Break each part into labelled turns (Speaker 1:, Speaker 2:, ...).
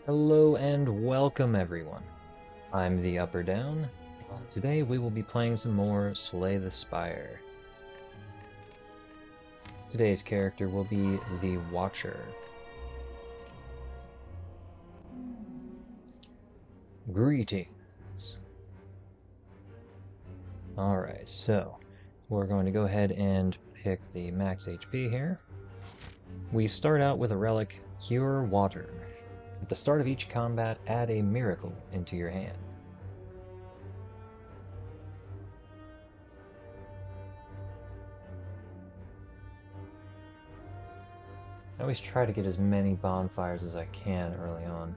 Speaker 1: Hello and welcome everyone. I'm the Up or Down, and today we will be playing some more Slay the Spire. Today's character will be the Watcher. Greetings. Alright, so we're going to go ahead and pick the max HP here. We start out with a relic, Cure Water. At the start of each combat, add a miracle into your hand. I always try to get as many bonfires as I can early on.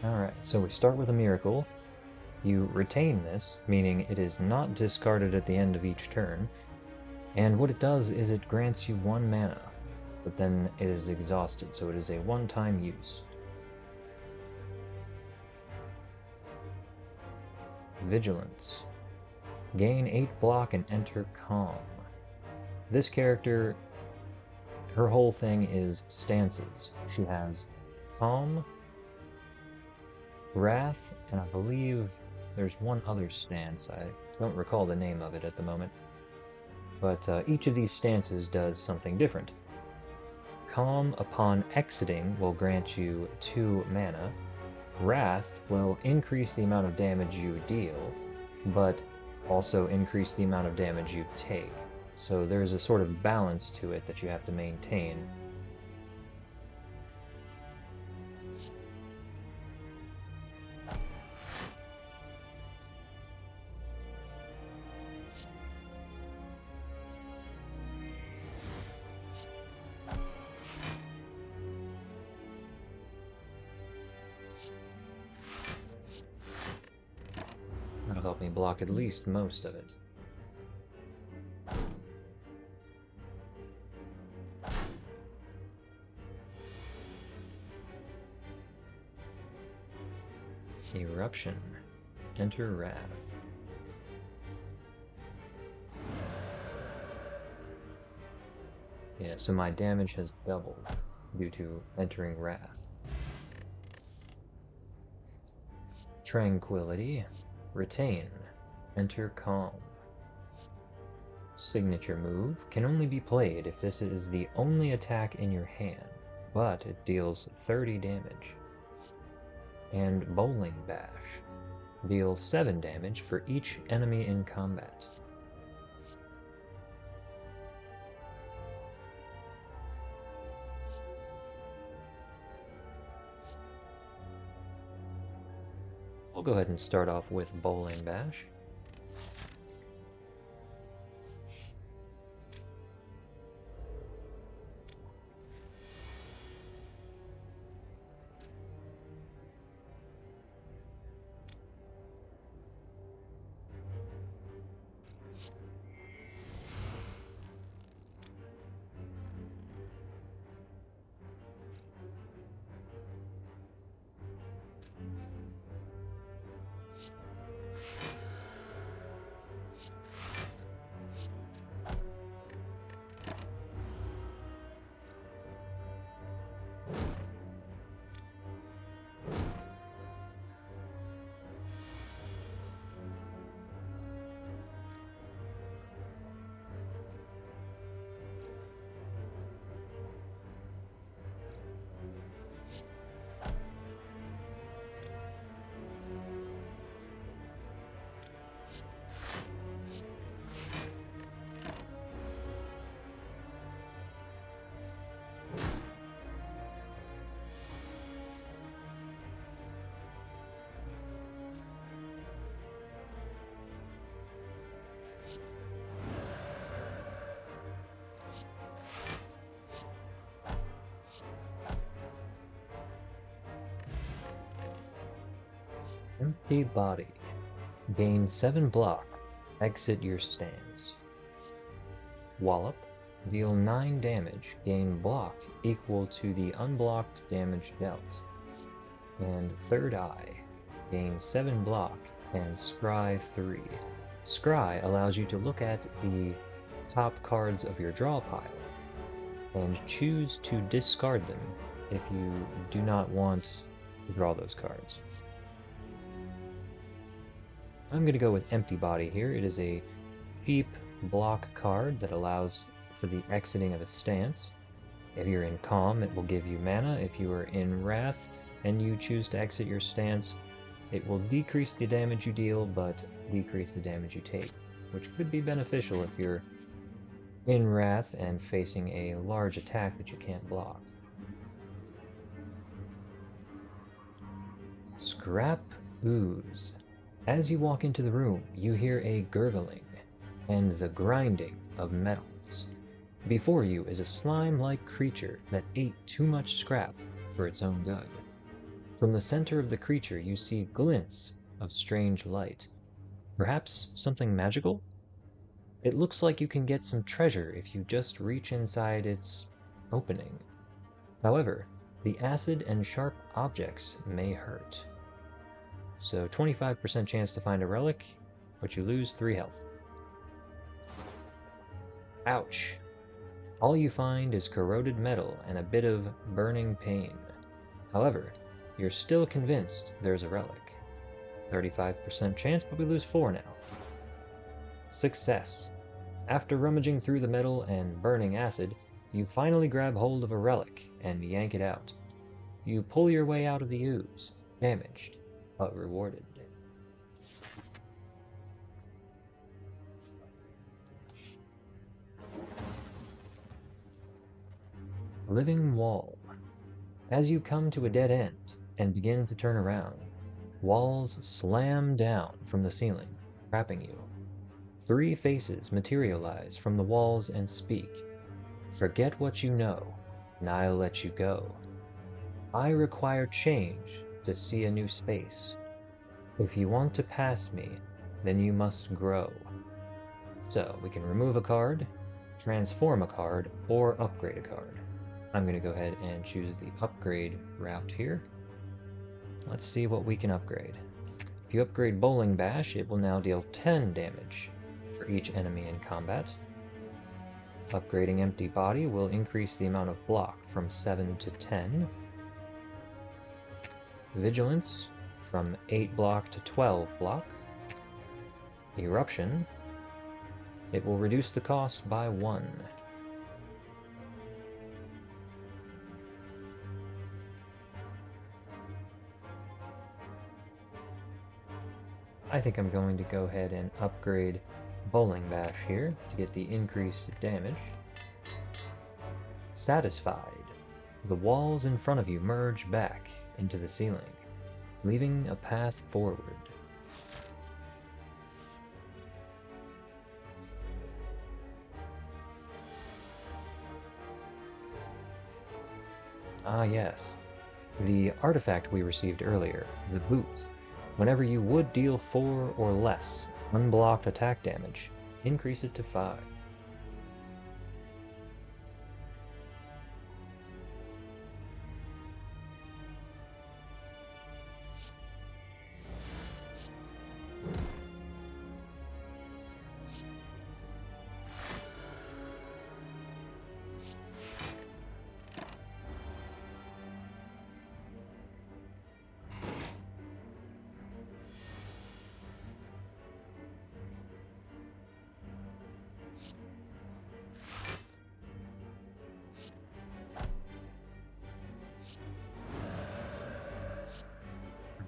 Speaker 1: Alright, so we start with a miracle. You retain this, meaning it is not discarded at the end of each turn, and what it does is it grants you 1 mana, but then it is exhausted, so it is a one-time use. Vigilance. Gain 8 block and enter Calm. This character, her whole thing is stances. She has Calm, Wrath, and I believe there's one other stance. I don't recall the name of it at the moment. But each of these stances does something different. Calm upon exiting will grant you 2 mana. Wrath will increase the amount of damage you deal, but also increase the amount of damage you take. So there's a sort of balance to it that you have to maintain. That'll help me block at least most of it. Eruption. Enter Wrath. Yeah, so my damage has doubled due to entering Wrath. Tranquility. Retain. Enter Calm. Signature move can only be played if this is the only attack in your hand, but it deals 30 damage. And Bowling Bash deals 7 damage for each enemy in combat. We'll go ahead and start off with Bowling Bash. Empty Body. Gain 7 block. Exit your stance. Wallop. Deal 9 damage, gain block equal to the unblocked damage dealt. And Third Eye, gain 7 block and Scry 3. Scry allows you to look at the top cards of your draw pile and choose to discard them if you do not want to draw those cards. I'm going to go with Empty Body here. It is a cheap block card that allows for the exiting of a stance. If you're in Calm, it will give you mana. If you are in Wrath and you choose to exit your stance, it will decrease the damage you deal, but decrease the damage you take, which could be beneficial if you're in Wrath and facing a large attack that you can't block. Scrap Ooze. As you walk into the room, you hear a gurgling and the grinding of metals. Before you is a slime-like creature that ate too much scrap for its own good. From the center of the creature you see glints of strange light. Perhaps something magical? It looks like you can get some treasure if you just reach inside its opening. However, the acid and sharp objects may hurt. So 25% chance to find a relic, but you lose 3 health. Ouch. All you find is corroded metal and a bit of burning pain. However, you're still convinced there's a relic. 35% chance, but we lose 4 now. Success. After rummaging through the metal and burning acid, you finally grab hold of a relic and yank it out. You pull your way out of the ooze, damaged, but rewarded. Living Wall. As you come to a dead end and begin to turn around, walls slam down from the ceiling, trapping you. 3 faces materialize from the walls and speak. Forget what you know, and I'll let you go. I require change to see a new space. If you want to pass me, then you must grow. So we can remove a card, transform a card, or upgrade a card. I'm going to go ahead and choose the upgrade route here. Let's see what we can upgrade. If you upgrade Bowling Bash, it will now deal 10 damage for each enemy in combat. Upgrading Empty Body will increase the amount of block from 7 to 10. Vigilance from 8 block to 12 block. Eruption. It will reduce the cost by 1. I think I'm going to go ahead and upgrade Bowling Bash here to get the increased damage. Satisfied. The walls in front of you merge back into the ceiling, leaving a path forward. Ah yes, the artifact we received earlier, the boot. Whenever you would deal 4 or less unblocked attack damage, increase it to 5.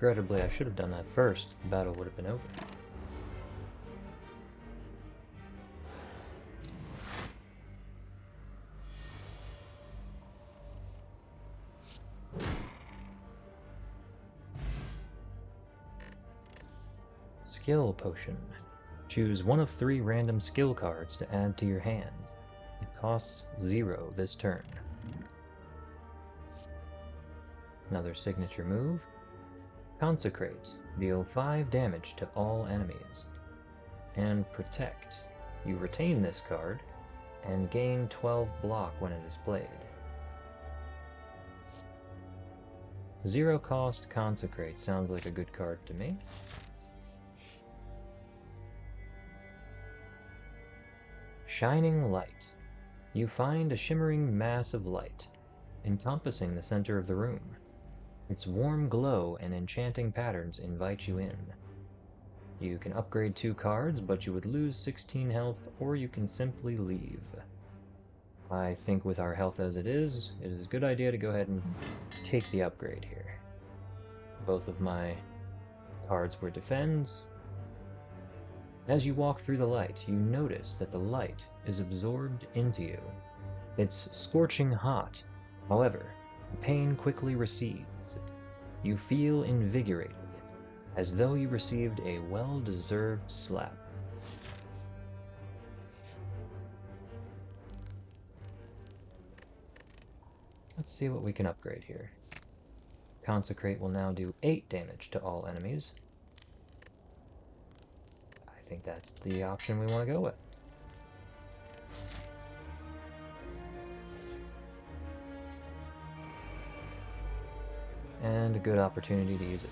Speaker 1: Regrettably, I should have done that first. The battle would have been over. Skill Potion. Choose one of 3 random skill cards to add to your hand. It costs 0 this turn. Another signature move. Consecrate. Deal 5 damage to all enemies. And Protect. You retain this card, and gain 12 block when it is played. Zero cost Consecrate sounds like a good card to me. Shining Light. You find a shimmering mass of light, encompassing the center of the room. Its warm glow and enchanting patterns invite you in. You can upgrade 2 cards, but you would lose 16 health, or you can simply leave. I think with our health as it is a good idea to go ahead and take the upgrade here. Both of my cards were defends. As you walk through the light, you notice that the light is absorbed into you. It's scorching hot. However, the pain quickly recedes. You feel invigorated, as though you received a well-deserved slap. Let's see what we can upgrade here. Consecrate will now do 8 damage to all enemies. I think that's the option we want to go with. And a good opportunity to use it.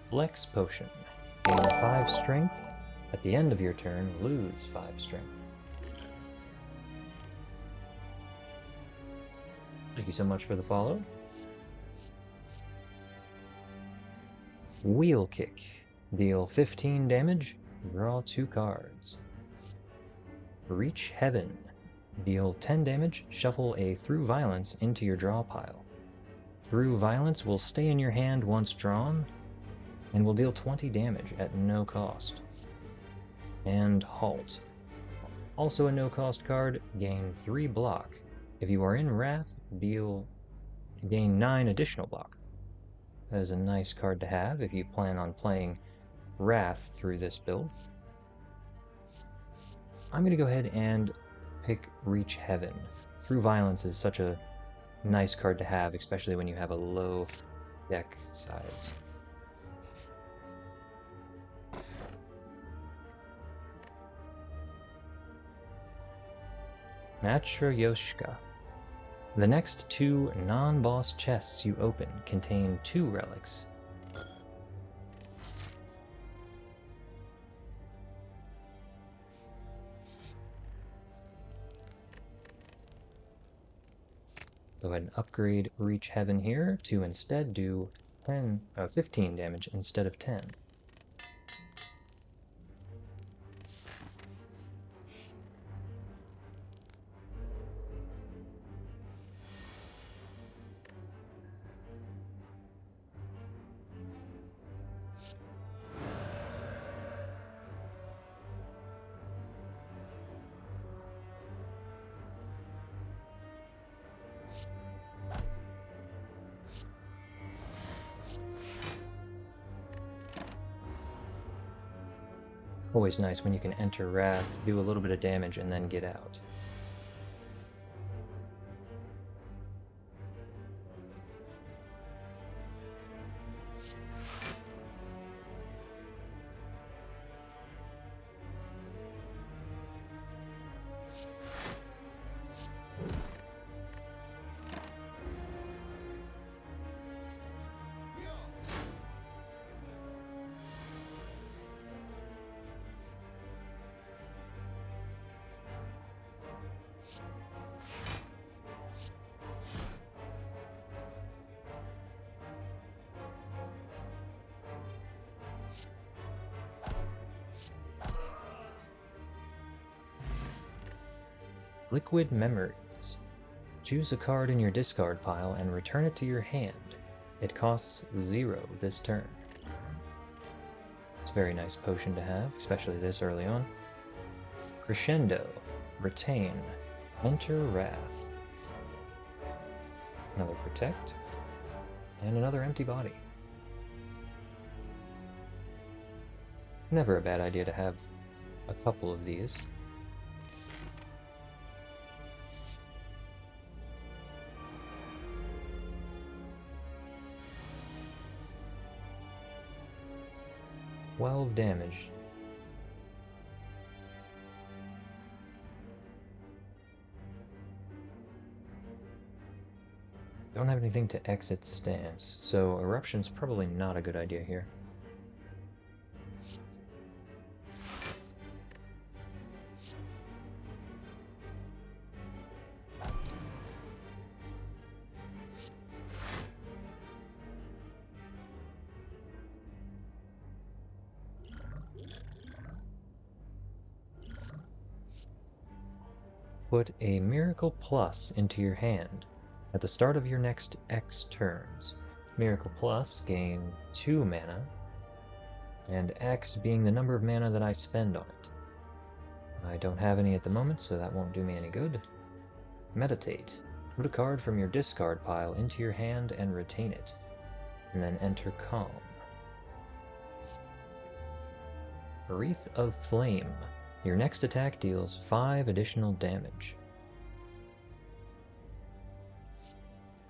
Speaker 1: Flex Potion. Gain 5 strength. At the end of your turn, lose 5 strength. Thank you so much for the follow. Wheel Kick. Deal 15 damage. Draw 2 cards. Reach Heaven. Deal 10 damage. Shuffle a Through Violence into your draw pile. Through Violence will stay in your hand once drawn, and will deal 20 damage at no cost. And Halt. Also a no-cost card, gain 3 block. If you are in Wrath, gain 9 additional block. That is a nice card to have if you plan on playing Wrath through this build. I'm going to go ahead and pick Reach Heaven. Through Violence is such a nice card to have, especially when you have a low deck size. Matryoshka. The next 2 non-boss chests you open contain 2 relics. Go ahead and upgrade Reach Heaven here to instead do 15 damage instead of 10. Always nice when you can enter Wrath, do a little bit of damage, and then get out. Liquid Memories. Choose a card in your discard pile and return it to your hand. It costs 0 this turn. It's a very nice potion to have, especially this early on. Crescendo. Retain. Enter Wrath. Another Protect. And another Empty Body. Never a bad idea to have a couple of these. $12 damage. Don't have anything to exit stance, so Eruption's probably not a good idea here. Put a Miracle Plus into your hand at the start of your next X turns. Miracle Plus gain 2 mana, and X being the number of mana that I spend on it. I don't have any at the moment, so that won't do me any good. Meditate. Put a card from your discard pile into your hand and retain it, and then enter Calm. Wreath of Flame. Your next attack deals 5 additional damage.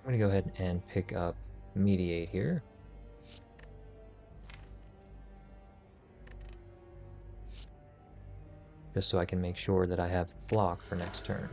Speaker 1: I'm going to go ahead and pick up Mediate here. Just so I can make sure that I have block for next turn.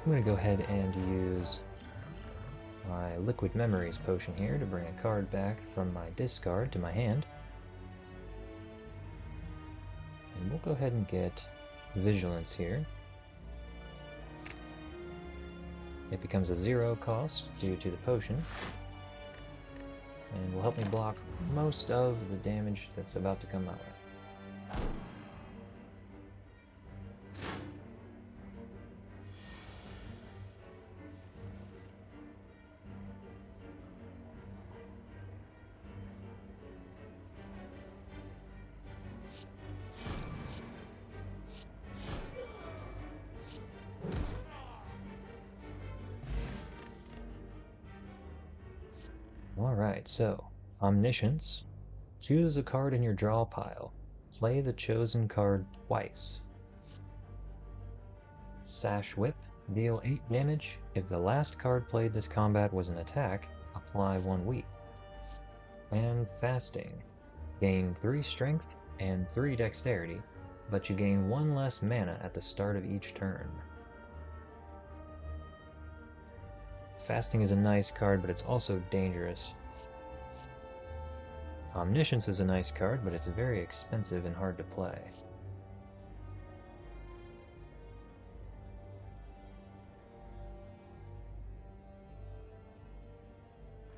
Speaker 1: I'm going to go ahead and use my Liquid Memories potion here to bring a card back from my discard to my hand. And we'll go ahead and get Vigilance here. It becomes a 0 cost due to the potion, and will help me block most of the damage that's about to come my way. Alright, so, Omniscience. Choose a card in your draw pile. Play the chosen card twice. Sash Whip. Deal 8 damage. If the last card played this combat was an attack, apply 1 weak. And Fasting. Gain 3 strength and 3 dexterity, but you gain 1 less mana at the start of each turn. Fasting is a nice card, but it's also dangerous. Omniscience is a nice card, but it's very expensive and hard to play.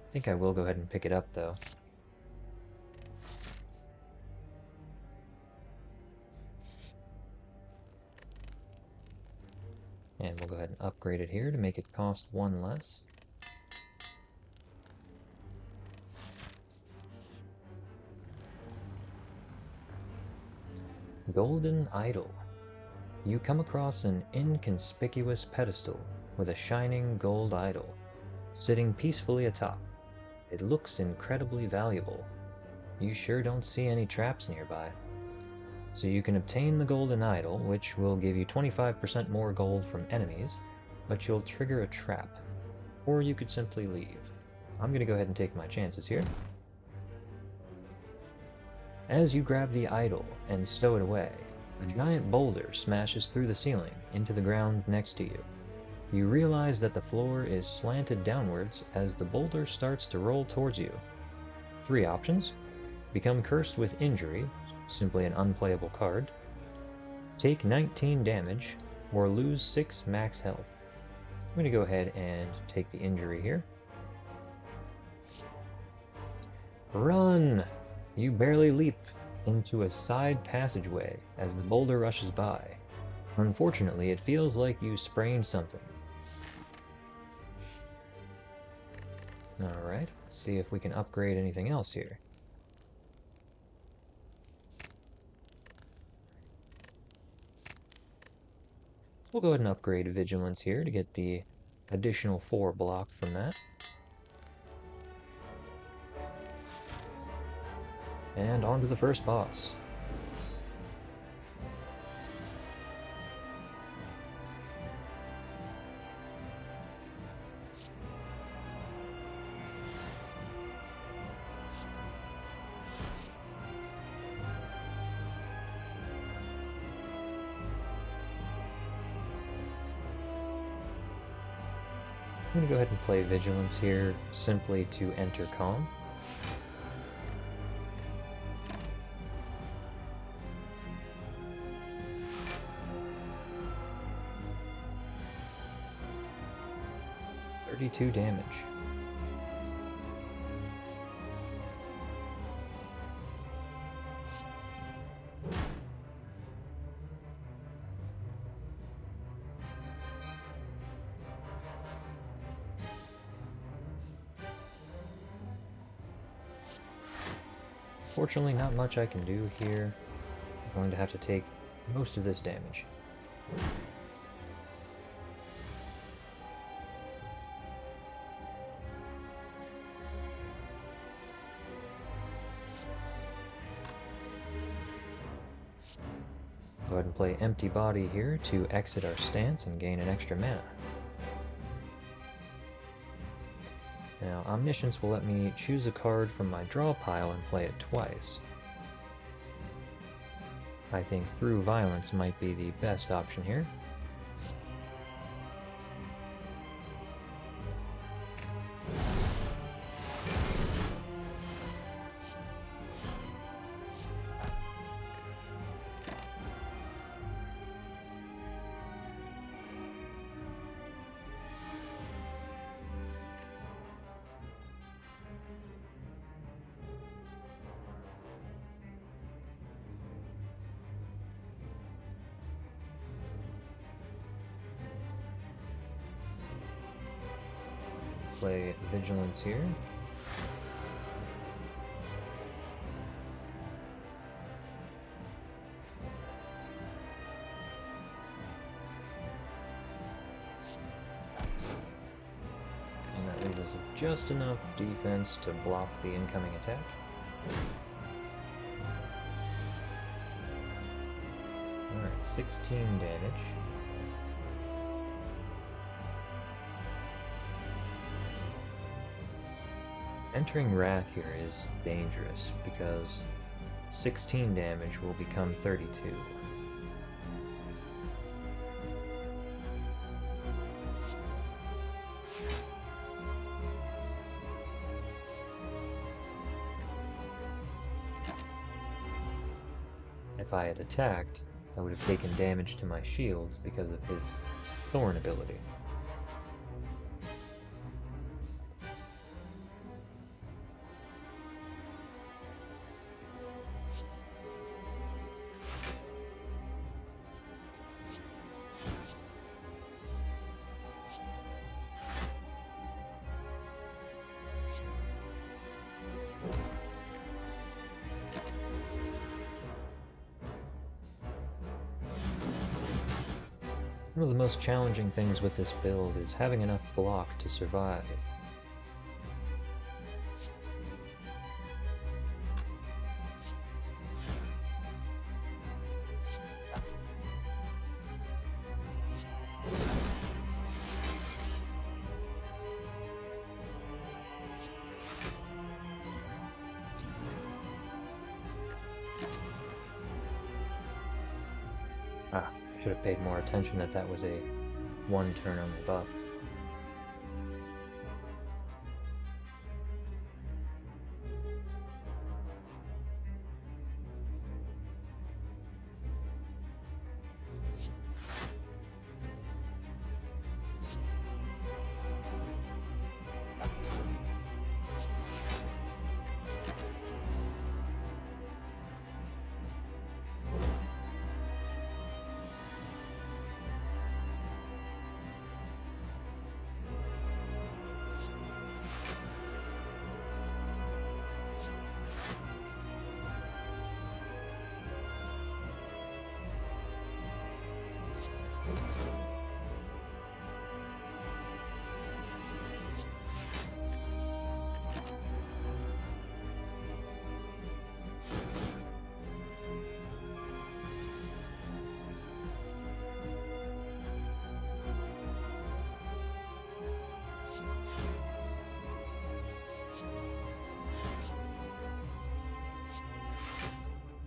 Speaker 1: I think I will go ahead and pick it up, though. And we'll go ahead and upgrade it here to make it cost 1 less. Golden Idol. You come across an inconspicuous pedestal with a shining gold idol, sitting peacefully atop. It looks incredibly valuable. You sure don't see any traps nearby. So you can obtain the golden idol, which will give you 25% more gold from enemies, but you'll trigger a trap. Or you could simply leave. I'm going to go ahead and take my chances here. As you grab the idol and stow it away, a giant boulder smashes through the ceiling into the ground next to you. You realize that the floor is slanted downwards as the boulder starts to roll towards you. 3 options: become cursed with injury, simply an unplayable card, take 19 damage, or lose 6 max health. I'm going to go ahead and take the injury here. Run! You barely leap into a side passageway as the boulder rushes by. Unfortunately, it feels like you sprained something. Alright, let's see if we can upgrade anything else here. We'll go ahead and upgrade Vigilance here to get the additional 4 block from that. And on to the first boss. I'm going to go ahead and play Vigilance here, simply to enter Calm. $32 damage. Fortunately, not much I can do here. I'm going to have to take most of this damage. Go ahead and play Empty Body here to exit our stance and gain an extra mana. Now, Omniscience will let me choose a card from my draw pile and play it twice. I think Through Violence might be the best option here. Play Vigilance here. And that leaves us with just enough defense to block the incoming attack. Alright, 16 damage. Entering Wrath here is dangerous because 16 damage will become 32. if I had attacked, I would have taken damage to my shields because of his Thorn ability. One of the most challenging things with this build is having enough block to survive. Ah, I should have paid more attention that that was a one turn on the buff.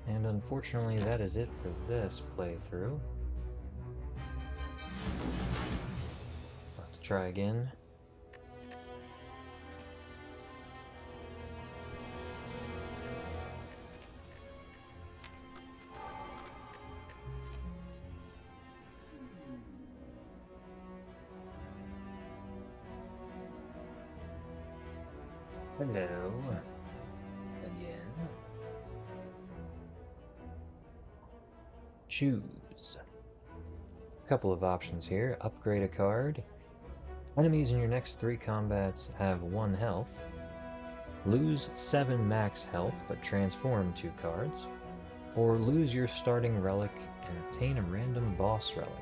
Speaker 1: And unfortunately, that is it for this playthrough. I'll have to try again. Hello. Again. Choose. A couple of options here. Upgrade a card. Enemies in your next 3 combats have 1 health. Lose 7 max health but transform 2 cards. Or lose your starting relic and obtain a random boss relic.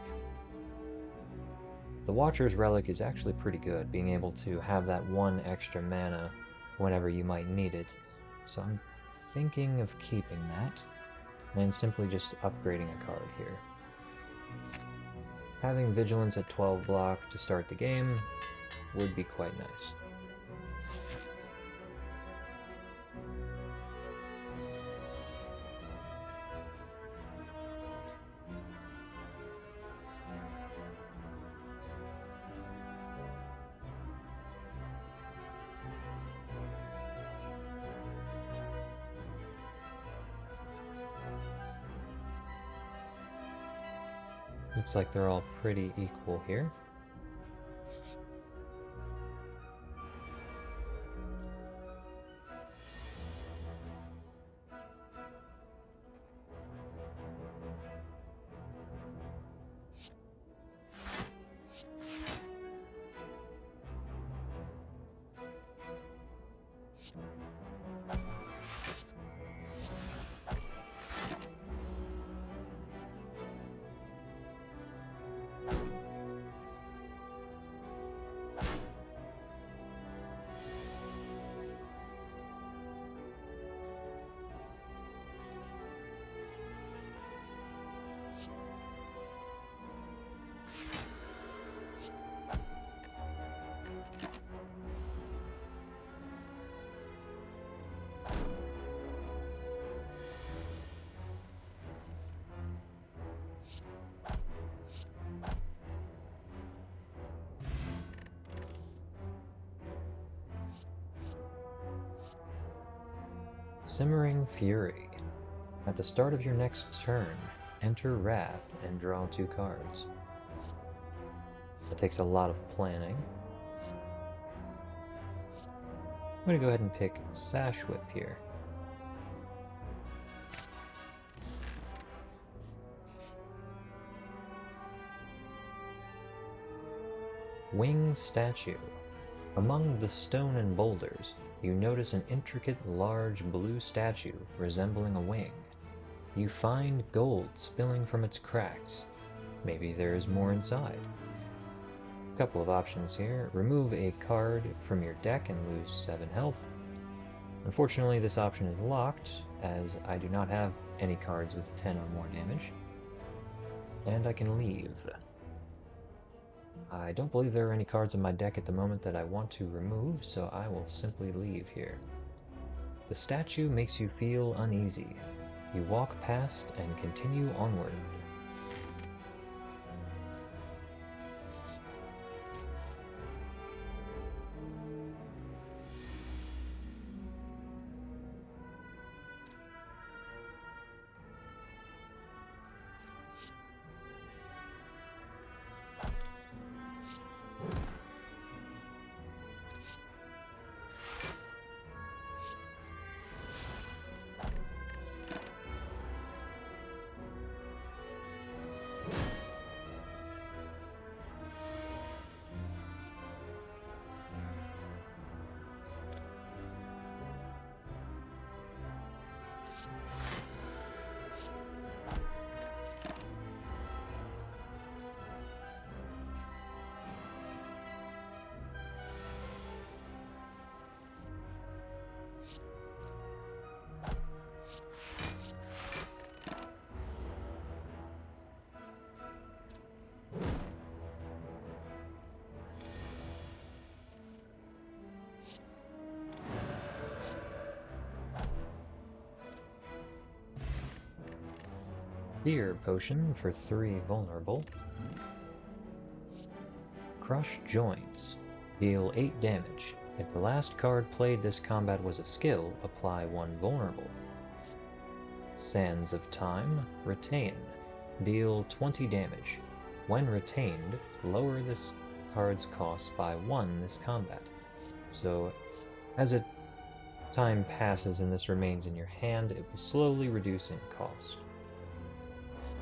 Speaker 1: The Watcher's Relic is actually pretty good, being able to have that 1 extra mana whenever you might need it. So I'm thinking of keeping that and simply just upgrading a card here. Having Vigilance at 12 block to start the game would be quite nice. Looks like they're all pretty equal here. Simmering Fury. At the start of your next turn, enter Wrath and draw 2 cards. That takes a lot of planning. I'm going to go ahead and pick Sash Whip here. Wing Statue. Among the stone and boulders, you notice an intricate, large blue statue resembling a wing. You find gold spilling from its cracks. Maybe there is more inside. A couple of options here. Remove a card from your deck and lose 7 health. Unfortunately, this option is locked, as I do not have any cards with 10 or more damage. And I can leave. I don't believe there are any cards in my deck at the moment that I want to remove, so I will simply leave here. The statue makes you feel uneasy. You walk past and continue onward. Fear Potion for 3 vulnerable. Crush Joints. Deal 8 damage. If the last card played this combat was a skill, apply 1 vulnerable. Sands of Time. Retain. Deal 20 damage. When retained, lower this card's cost by 1 this combat. So, as time passes and this remains in your hand, it will slowly reduce in cost.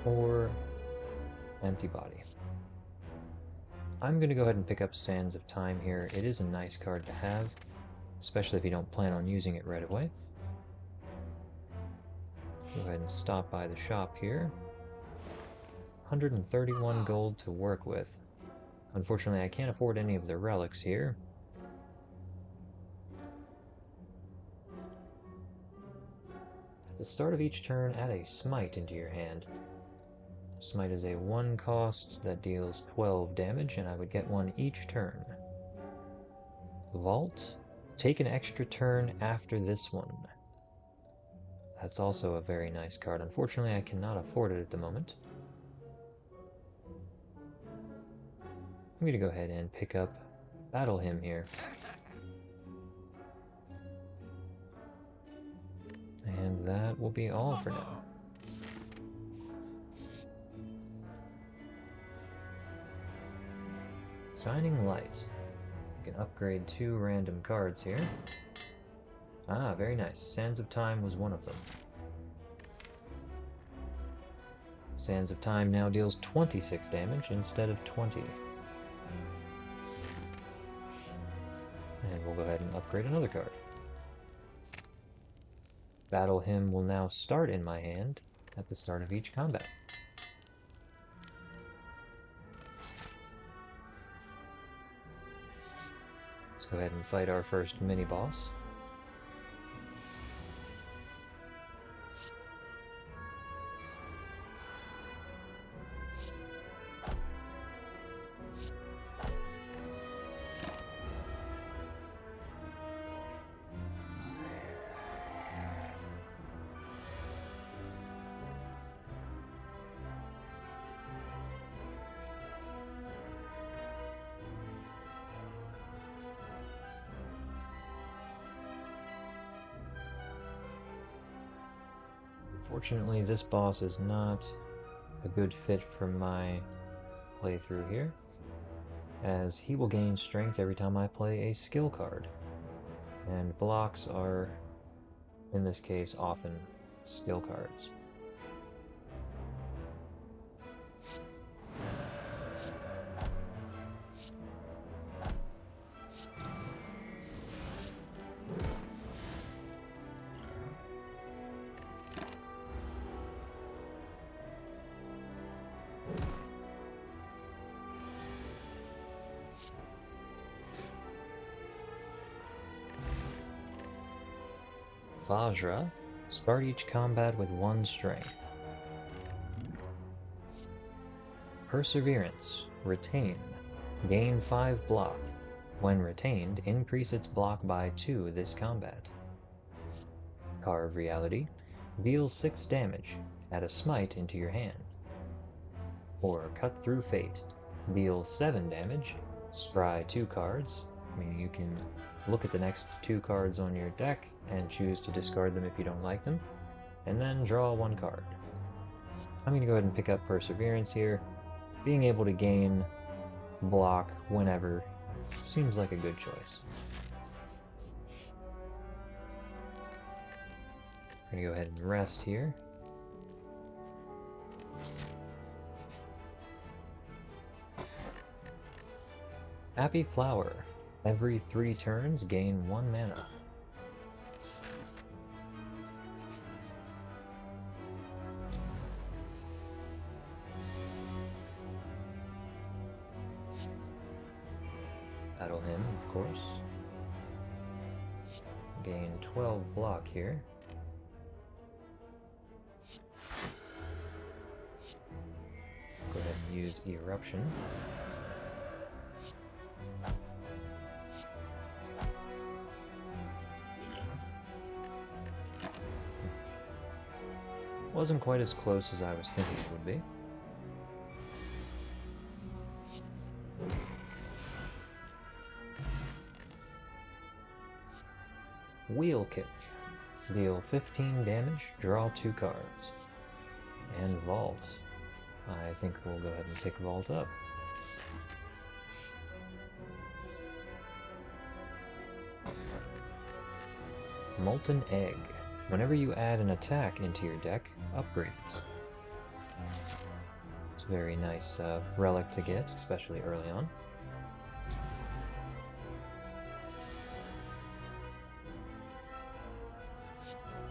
Speaker 1: Or Empty Body. I'm going to go ahead and pick up Sands of Time here. It is a nice card to have, especially if you don't plan on using it right away. Go ahead and stop by the shop here. 131 gold to work with. Unfortunately, I can't afford any of the relics here. At the start of each turn, add a Smite into your hand. Smite is a 1 cost that deals 12 damage, and I would get 1 each turn. Vault. Take an extra turn after this one. That's also a very nice card. Unfortunately, I cannot afford it at the moment. I'm going to go ahead and pick up Battle Hymn here. And that will be all for now. Shining Light. You can upgrade 2 random cards here. Ah, very nice. Sands of Time was one of them. Sands of Time now deals 26 damage instead of 20. And we'll go ahead and upgrade another card. Battle Hymn will now start in my hand at the start of each combat. Let's go ahead and fight our first mini-boss. Unfortunately, this boss is not a good fit for my playthrough here, as he will gain strength every time I play a skill card, and blocks are, in this case, often skill cards. Vajra, start each combat with 1 strength. Perseverance, retain, gain 5 block. When retained, increase its block by 2 this combat. Carve Reality, deal 6 damage, add a smite into your hand. Or Cut Through Fate, deal 7 damage, scry 2 cards, meaning you can look at the next 2 cards on your deck and choose to discard them if you don't like them, and then draw 1 card. I'm going to go ahead and pick up Perseverance here. Being able to gain block whenever seems like a good choice. I'm going to go ahead and rest here. Happy Flower. Every 3 turns, gain 1 mana. Battle him, of course. Gain 12 block here. Go ahead and use Eruption. Wasn't quite as close as I was thinking it would be. Wheel Kick. Deal 15 damage, draw 2 cards. And Vault. I think we'll go ahead and pick Vault up. Molten Egg. Whenever you add an attack into your deck, upgrade it. It's a very nice relic to get, especially early on.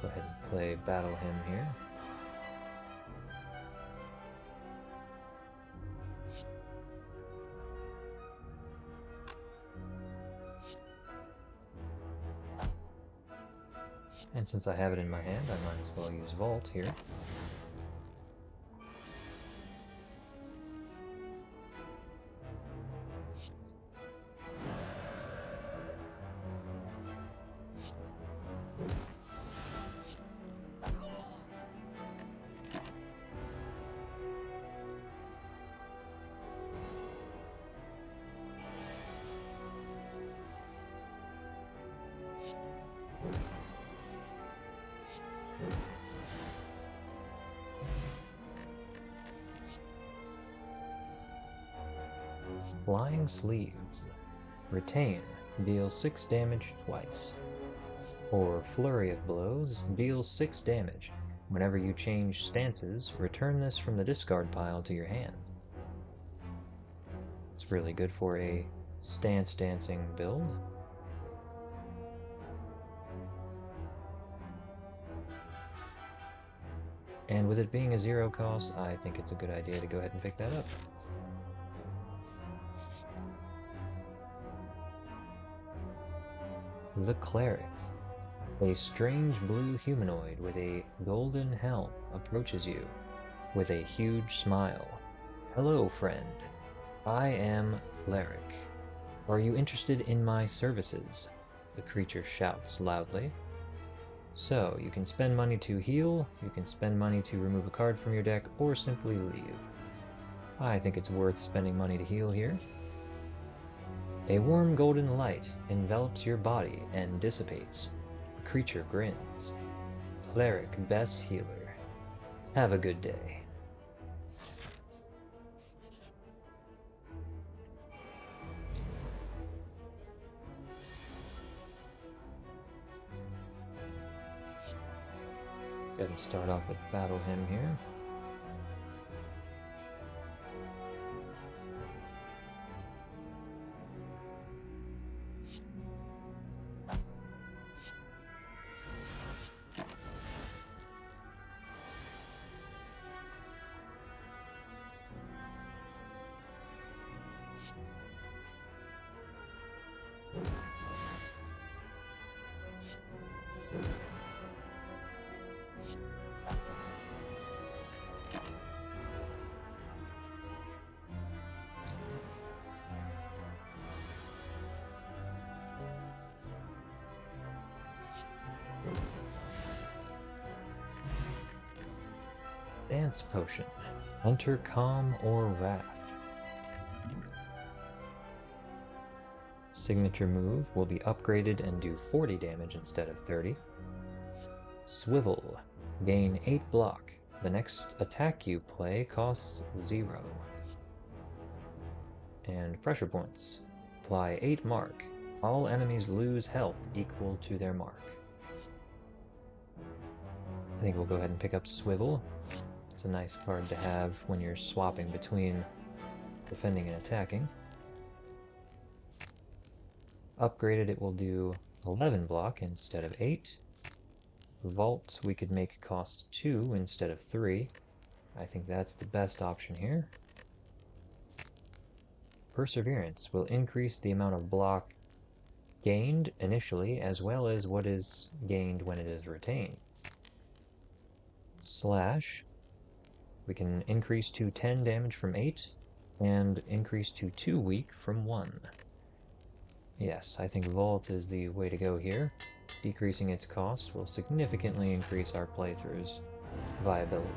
Speaker 1: Go ahead and play Battle Hymn here. And since I have it in my hand, I might as well use Vault here. Flying Sleeves. Retain. Deal 6 damage twice. Or Flurry of Blows. Deal 6 damage. Whenever you change stances, return this from the discard pile to your hand. It's really good for a stance dancing build. And with it being a 0 cost, I think it's a good idea to go ahead and pick that up. The Cleric. A strange blue humanoid with a golden helm approaches you with a huge smile. Hello, friend. I am Cleric. Are you interested in my services? The creature shouts loudly. So, you can spend money to heal, you can spend money to remove a card from your deck, or simply leave. I think it's worth spending money to heal here. A warm golden light envelops your body and dissipates. The creature grins. Cleric best healer. Have a good day. Go ahead and start off with Battle Hymn here. Dance Potion. Enter Calm or Wrath. Signature move will be upgraded and do 40 damage instead of 30. Swivel. Gain 8 block. The next attack you play costs 0. And Pressure Points. Apply 8 mark. All enemies lose health equal to their mark. I think we'll go ahead and pick up Swivel. It's a nice card to have when you're swapping between defending and attacking. Upgraded, it will do 11 block instead of 8. Vault, we could make cost 2 instead of 3. I think that's the best option here. Perseverance will increase the amount of block gained initially, as well as what is gained when it is retained. Slash, we can increase to 10 damage from 8, and increase to 2 weak from 1. Yes, I think Vault is the way to go here. Decreasing its cost will significantly increase our playthrough's viability.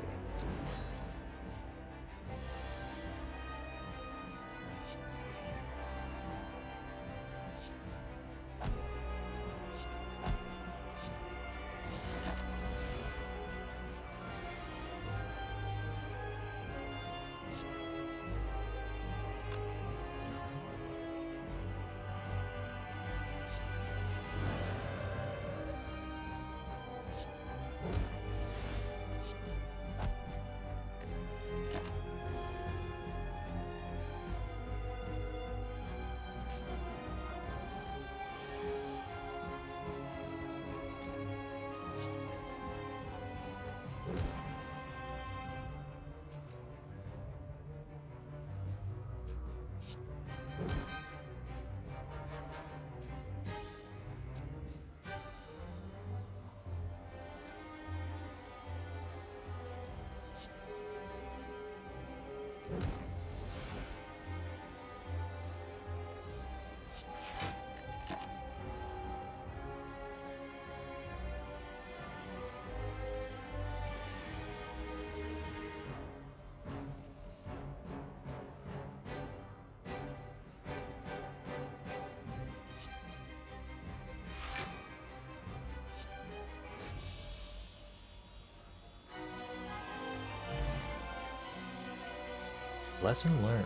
Speaker 1: Lesson learned.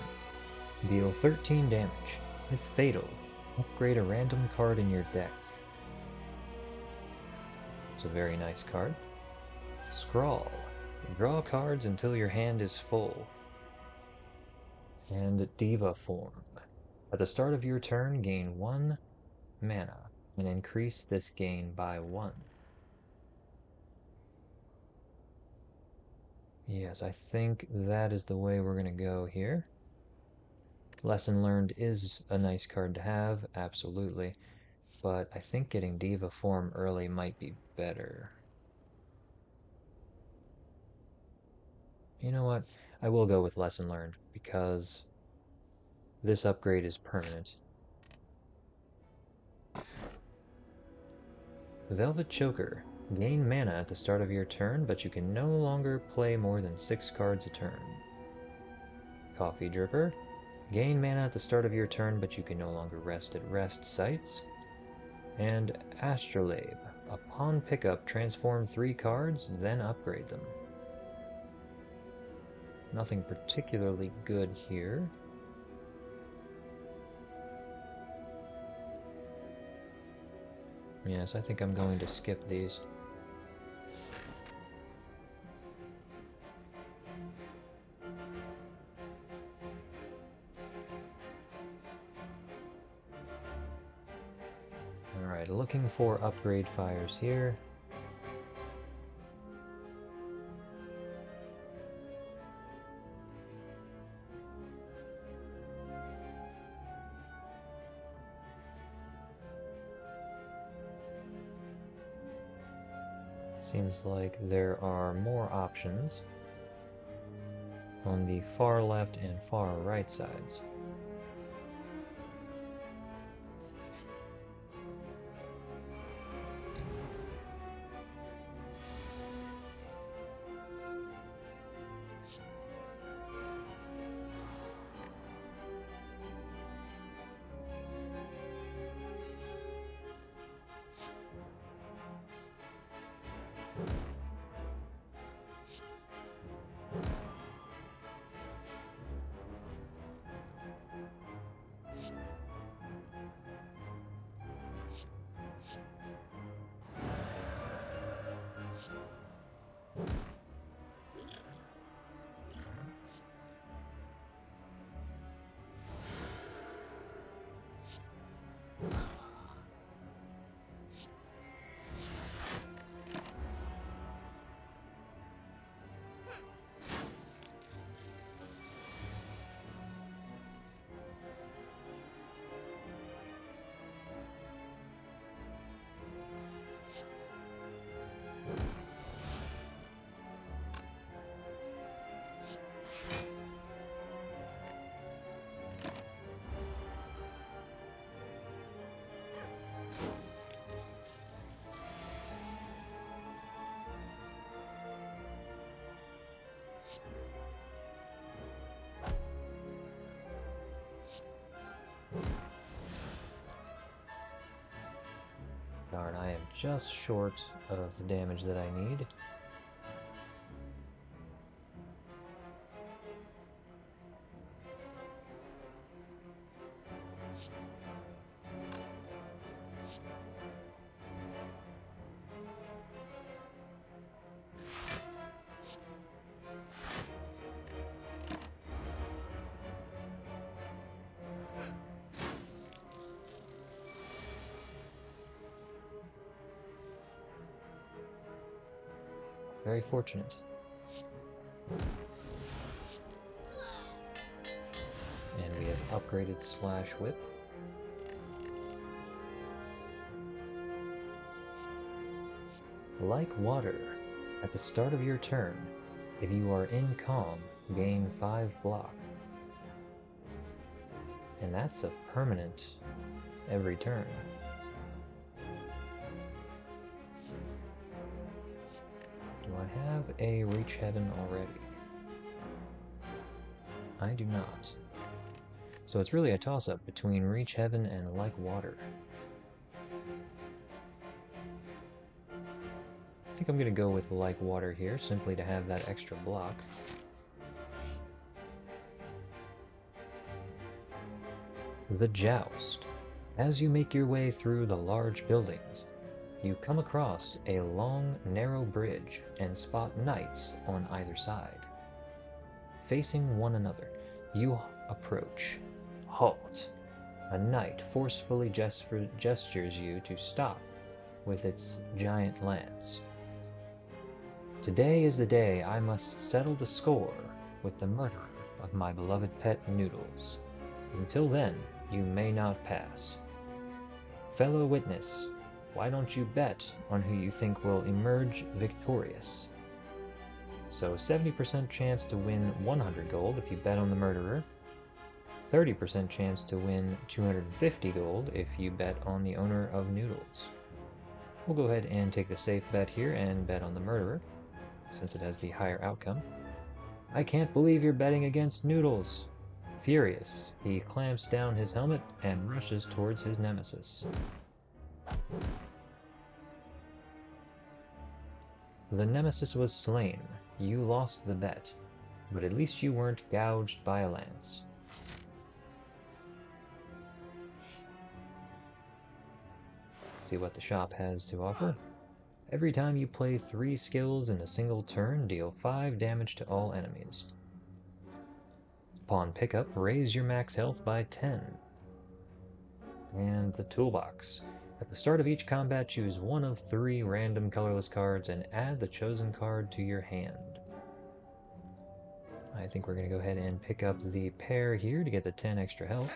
Speaker 1: Deal 13 damage. If fatal, upgrade a random card in your deck. It's a very nice card. Scrawl. Draw cards until your hand is full. And Diva Form. At the start of your turn, gain 1 mana, and increase this gain by 1. Yes, I think that is the way we're going to go here. Lesson Learned is a nice card to have, absolutely, but I think getting Diva Form early might be better. You know what? I will go with Lesson Learned, because this upgrade is permanent. Velvet Choker. Gain mana at the start of your turn, but you can no longer play more than 6 cards a turn. Coffee Dripper. Gain mana at the start of your turn, but you can no longer rest at rest sites. And Astrolabe. Upon pickup, transform 3 cards, then upgrade them. Nothing particularly good here. Yes, I think I'm going to skip these. Alright, looking for upgrade fires here. Seems like there are more options on the far left and far right sides. Darn, I am just short of the damage that I need. Very fortunate. And we have upgraded Slash Whip. Like water, at the start of your turn, if you are in calm, gain 5 block. And that's a permanent every turn. Do I have a Reach Heaven already? I do not. So it's really a toss-up between Reach Heaven and Like Water. I think I'm going to go with Like Water here, simply to have that extra block. The Joust. As you make your way through the large buildings, you come across a long, narrow bridge and spot knights on either side. Facing one another, you approach. Halt! A knight forcefully gestures you to stop with its giant lance. Today is the day I must settle the score with the murderer of my beloved pet Noodles. Until then, you may not pass. Fellow witness, why don't you bet on who you think will emerge victorious? So 70% chance to win 100 gold if you bet on the murderer, 30% chance to win 250 gold if you bet on the owner of Noodles. We'll go ahead and take the safe bet here and bet on the murderer, since it has the higher outcome. I can't believe you're betting against Noodles. Furious, he clamps down his helmet and rushes towards his nemesis. The nemesis was slain. You lost the bet. But at least you weren't gouged by a lance. Let's see what the shop has to offer. Every time you play 3 skills in a single turn, deal 5 damage to all enemies. Upon pickup, raise your max health by 10. And the toolbox. At the start of each combat, choose one of 3 random colorless cards and add the chosen card to your hand. I think we're going to go ahead and pick up the pair here to get the 10 extra health.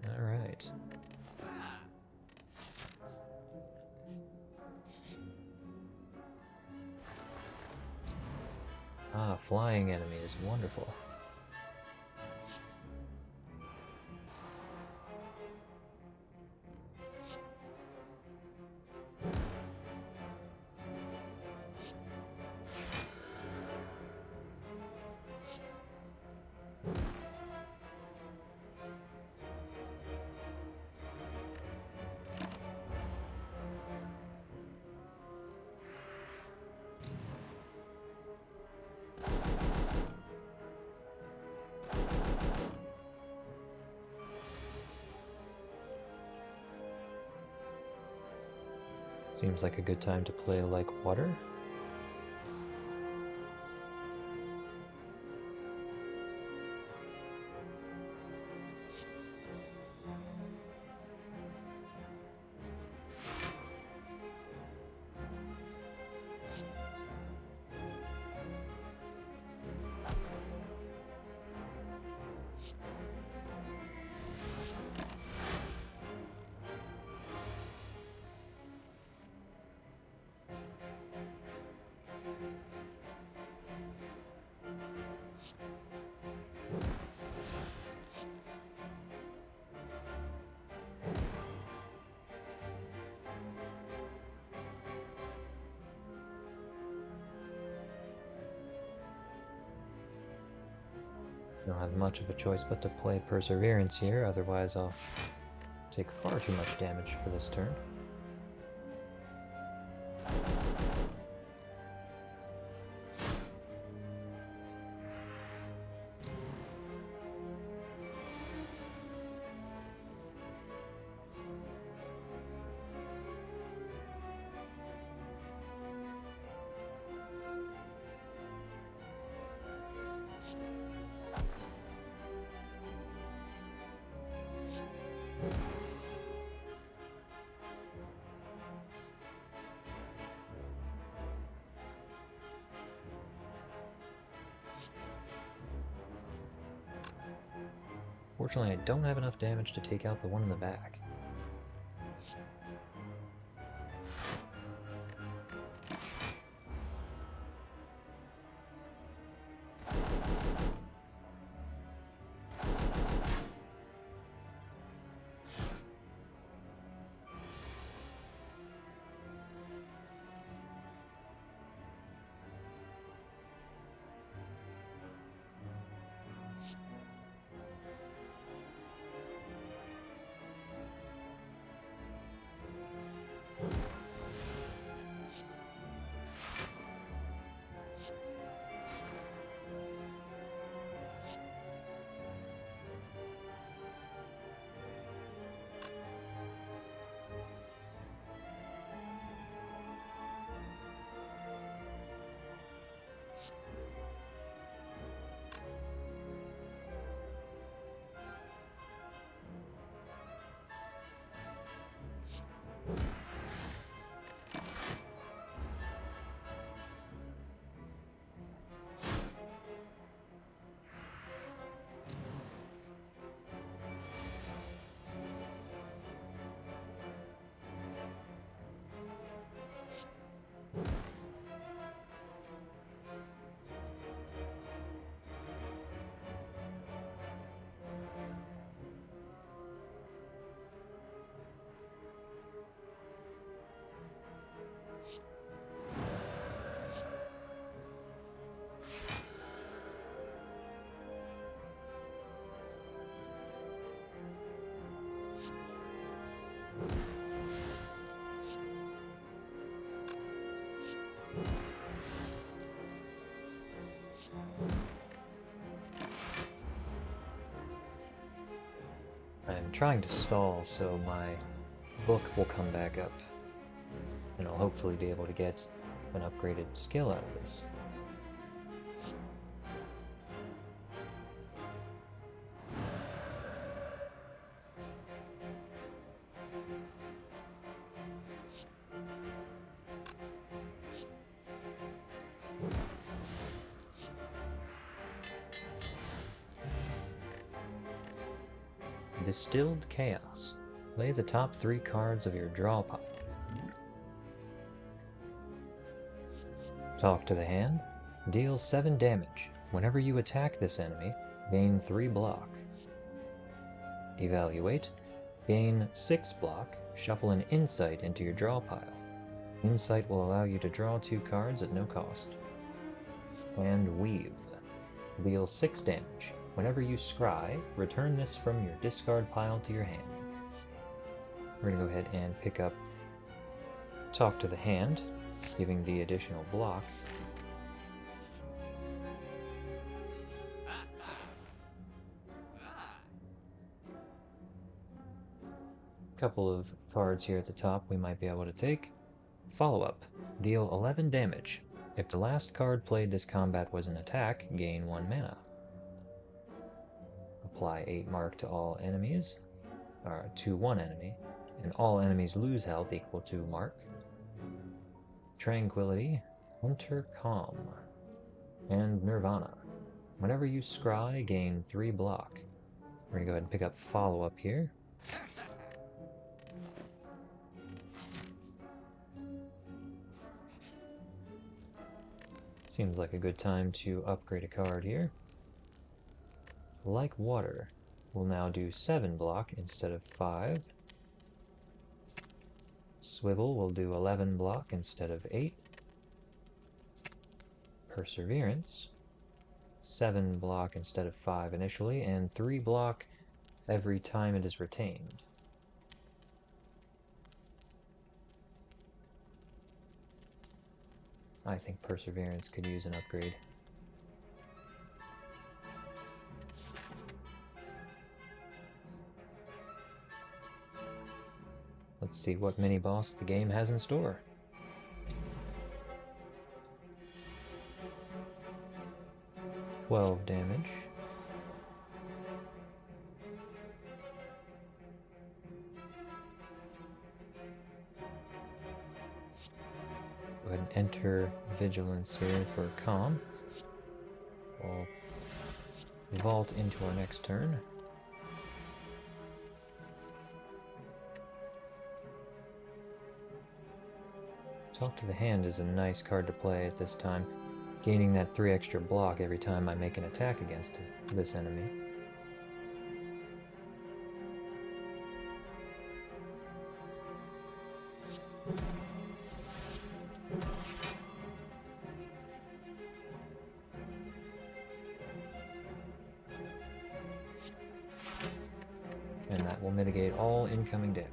Speaker 1: Alright. Ah, flying enemies, wonderful. Seems like a good time to play like water. Don't have much of a choice but to play Perseverance here, otherwise I'll take far too much damage for this turn. Fortunately, I don't have enough damage to take out the one in the back. trying to stall so my book will come back up, and I'll hopefully be able to get an upgraded skill out of this. Distilled Chaos. Play the top 3 cards of your draw pile. Talk to the hand. Deal 7 damage. Whenever you attack this enemy, gain 3 block. Evaluate. Gain 6 block. Shuffle an Insight into your draw pile. Insight will allow you to draw 2 cards at no cost. And Weave. Deal 6 damage. Whenever you scry, return this from your discard pile to your hand. We're going to go ahead and pick up Talk to the Hand, giving the additional block. Couple of cards here at the top we might be able to take. Follow up. Deal 11 damage. If the last card played this combat was an attack, gain 1 mana. Apply 8 mark to all enemies, or to 1 enemy, and all enemies lose health equal to mark. Tranquility, Enter Calm, and Nirvana. Whenever you scry, gain 3 block. We're going to go ahead and pick up Follow Up here. Seems like a good time to upgrade a card here. Like Water will now do 7 block instead of 5. Swivel will do 11 block instead of 8. Perseverance, 7 block instead of 5 initially, and 3 block every time it is retained. I think Perseverance could use an upgrade. Let's see what mini-boss the game has in store. $12 damage. Go ahead and enter Vigilance here for Calm. We'll vault into our next turn. Talk to the Hand is a nice card to play at this time, gaining that 3 extra block every time I make an attack against this enemy. And that will mitigate all incoming damage.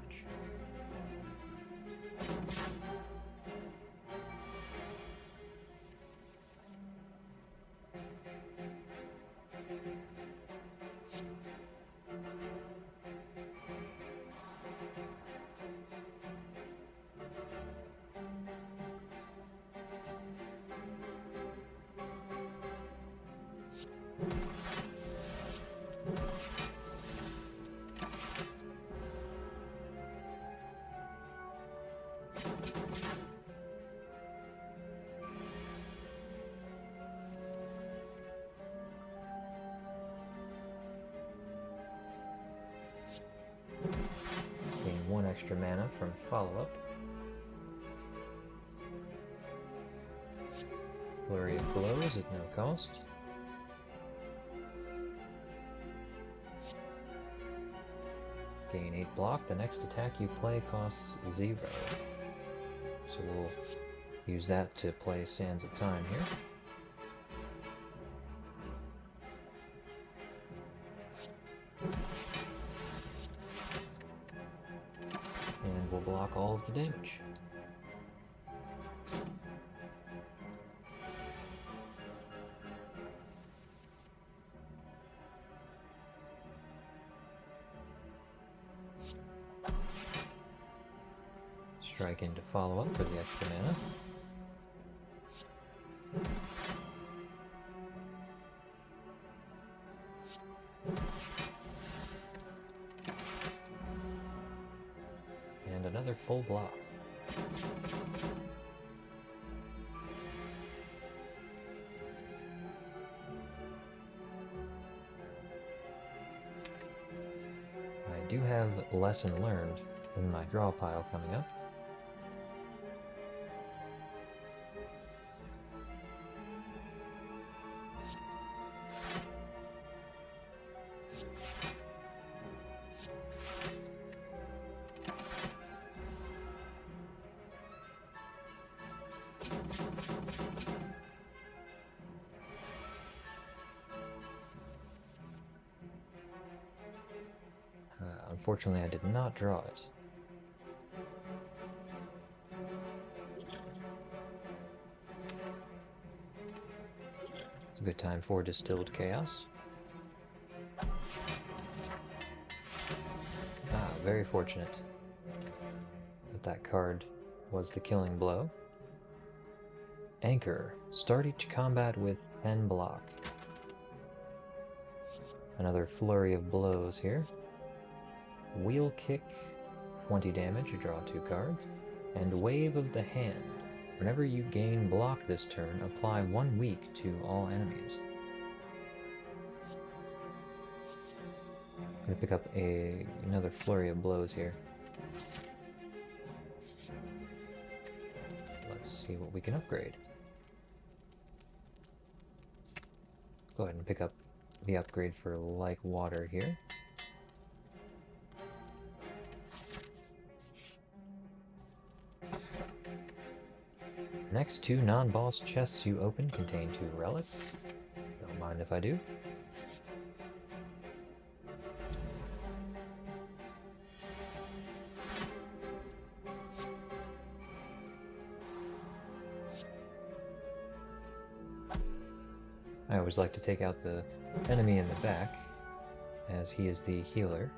Speaker 1: Gain 1 extra mana from follow-up. Flurry of Blows at no cost. Gain 8 block. The next attack you play costs 0. So we'll use that to play Sands of Time here. And we'll block all of the damage. Strike in to follow up for the extra mana. And another full block. I do have Lesson Learned in my draw pile coming up. Unfortunately, I did not draw it. It's a good time for Distilled Chaos. Very fortunate that that card was the killing blow. Anchor. Start each combat with 10 block. Another flurry of blows here. Wheel Kick, 20 damage, you draw 2 cards. And Wave of the Hand. Whenever you gain block this turn, apply 1 weak to all enemies. I'm going to pick up another flurry of blows here. Let's see what we can upgrade. Go ahead and pick up the upgrade for Like Water here. Next 2 non-boss chests you open contain 2 relics. Don't mind if I do. I always like to take out the enemy in the back, as he is the healer.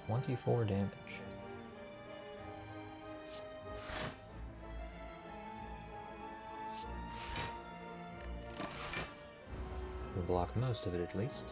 Speaker 1: $24 damage. We'll block most of it at least.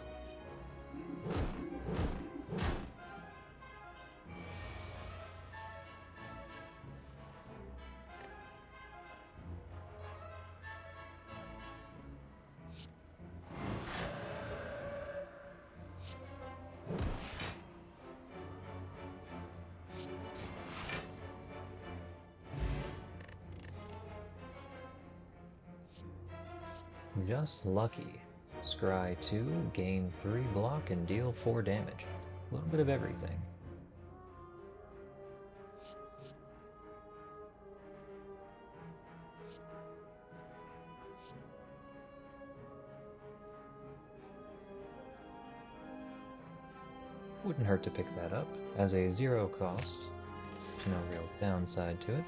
Speaker 1: Just lucky. Scry 2, gain 3 block and deal 4 damage. A little bit of everything. Wouldn't hurt to pick that up as a 0 cost. There's no real downside to it.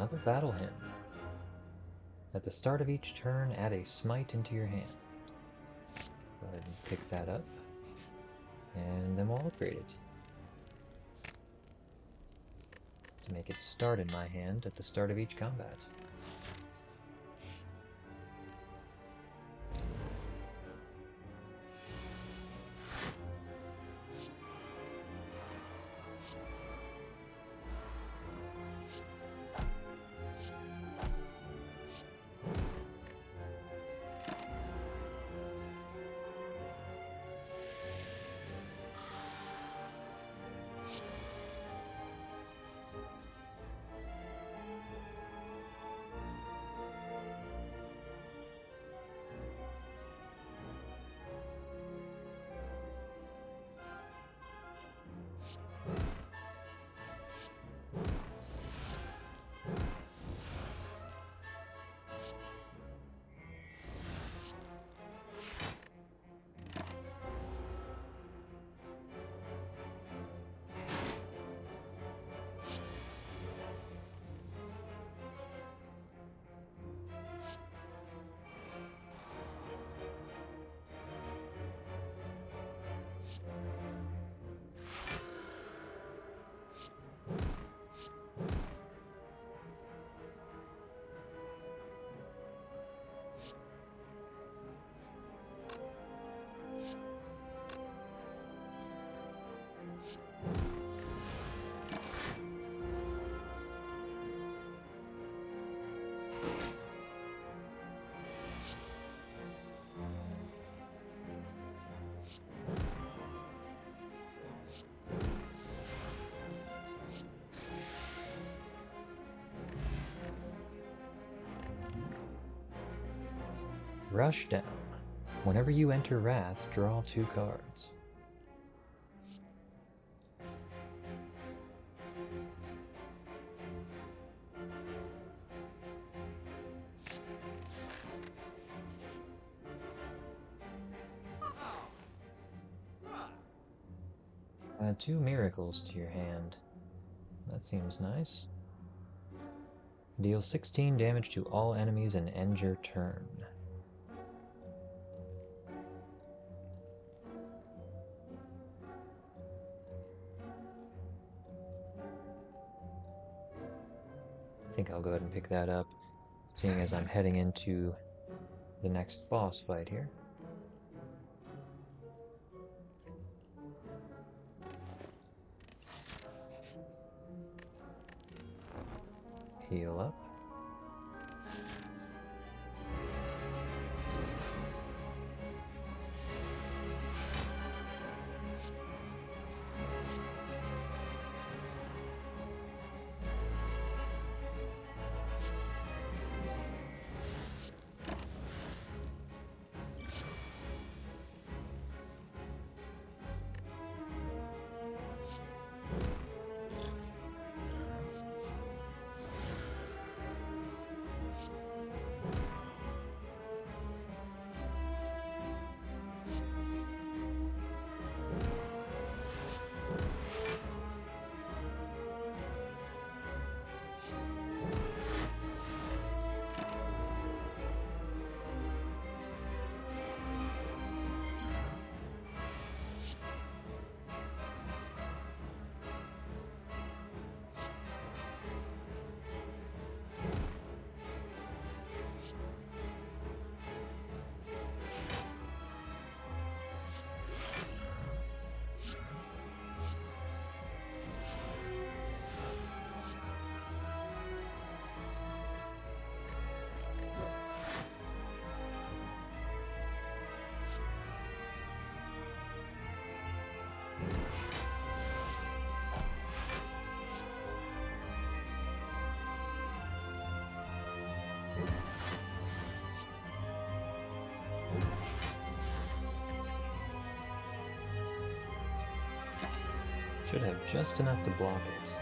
Speaker 1: another battle hymn. At the start of each turn, add a smite into your hand. Go ahead and pick that up, and then we'll upgrade it to make it start in my hand at the start of each combat. Rushdown. Whenever you enter Wrath, draw 2 cards. Add 2 miracles to your hand. That seems nice. Deal 16 damage to all enemies and end your turn. I think I'll go ahead and pick that up, seeing as I'm heading into the next boss fight here. Heal up. Should have just enough to block it.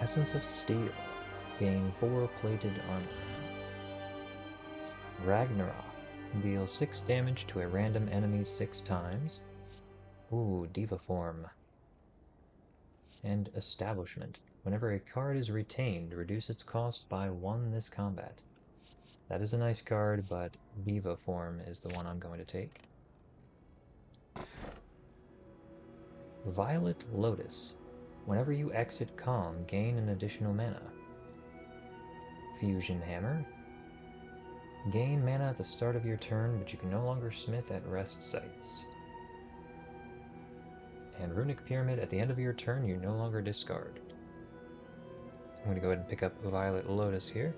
Speaker 1: Essence of Steel. Gain 4 plated armor. Ragnarok. Deal 6 damage to a random enemy 6 times. Ooh, Diva Form. And Establishment. Whenever a card is retained, reduce its cost by 1 this combat. That is a nice card, but Diva Form is the one I'm going to take. Violet Lotus. Whenever you exit Calm, gain an additional mana. Fusion Hammer. Gain mana at the start of your turn, but you can no longer smith at rest sites. And Runic Pyramid, at the end of your turn, you no longer discard. I'm going to go ahead and pick up Violet Lotus here.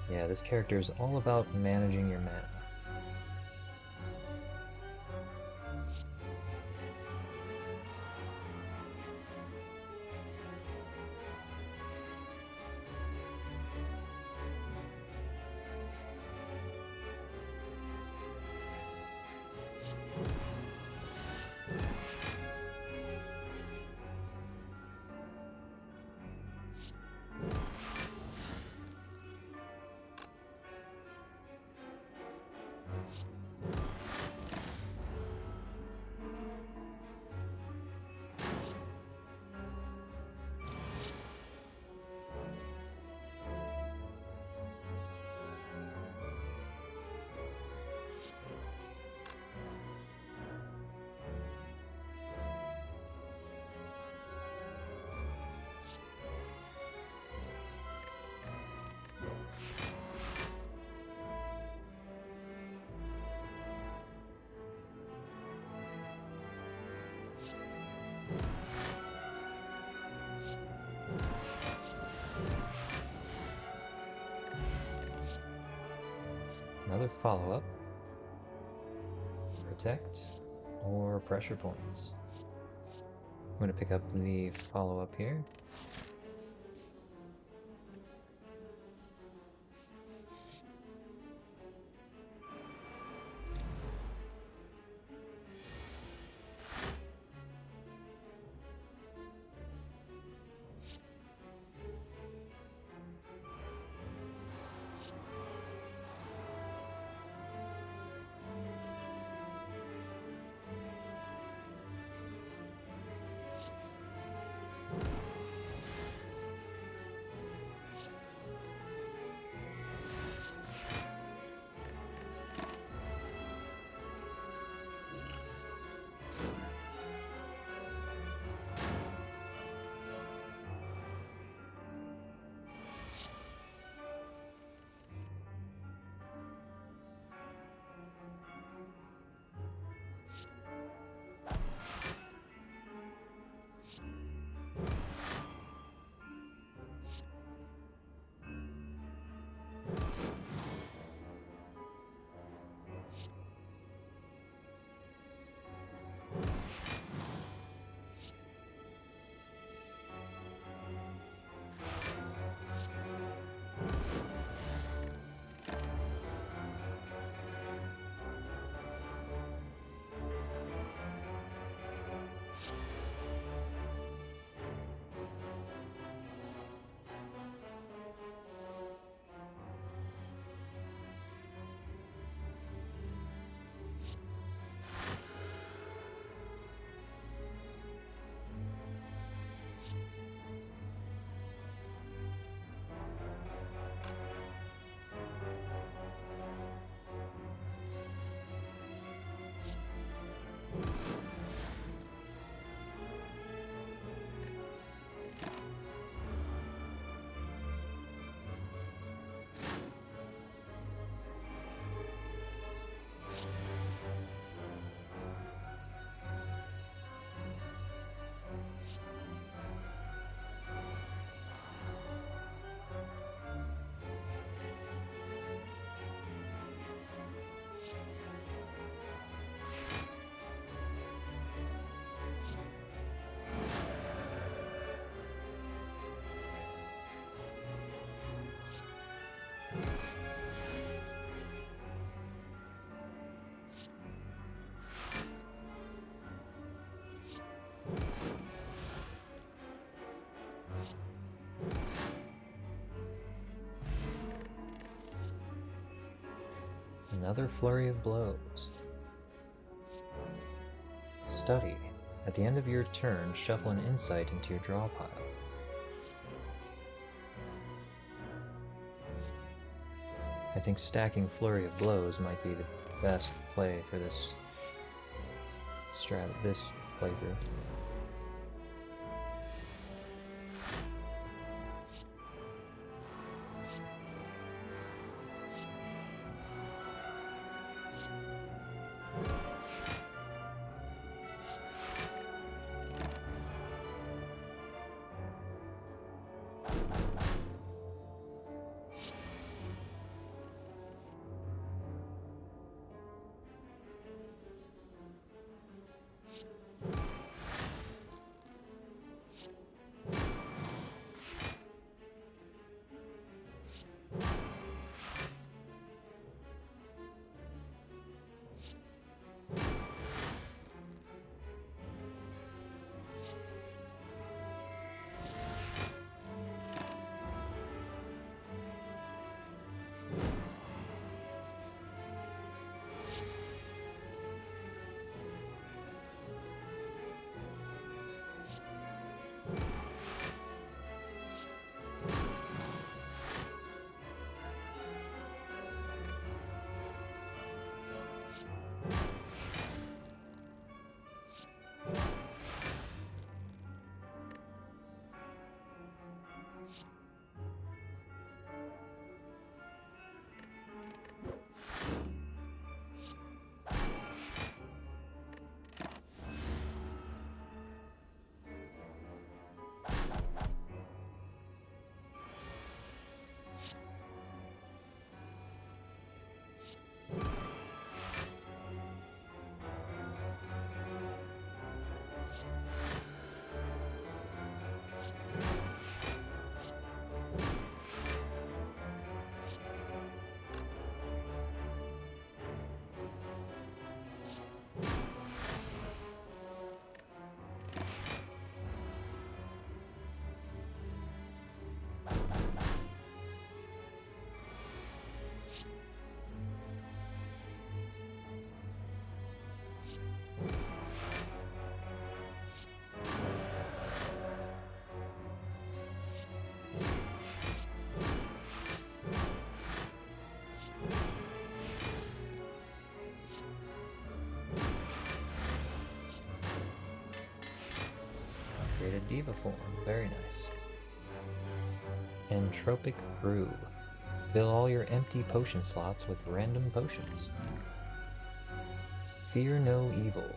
Speaker 1: Yeah, this character is all about managing your mana. Another follow-up. Protect or pressure points. I'm going to pick up the follow-up here. Another flurry of blows. Study. At the end of your turn, shuffle an insight into your draw pile. I think stacking flurry of blows might be the best play for this playthrough. Created Diva form, very nice. Entropic Brew. Fill all your empty potion slots with random potions. Fear no evil.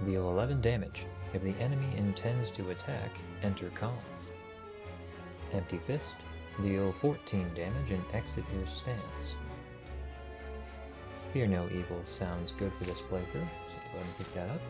Speaker 1: Deal 11 damage. If the enemy intends to attack, enter calm. Empty Fist. Deal 14 damage and exit your stance. Fear no evil sounds good for this playthrough, so go ahead and pick that up.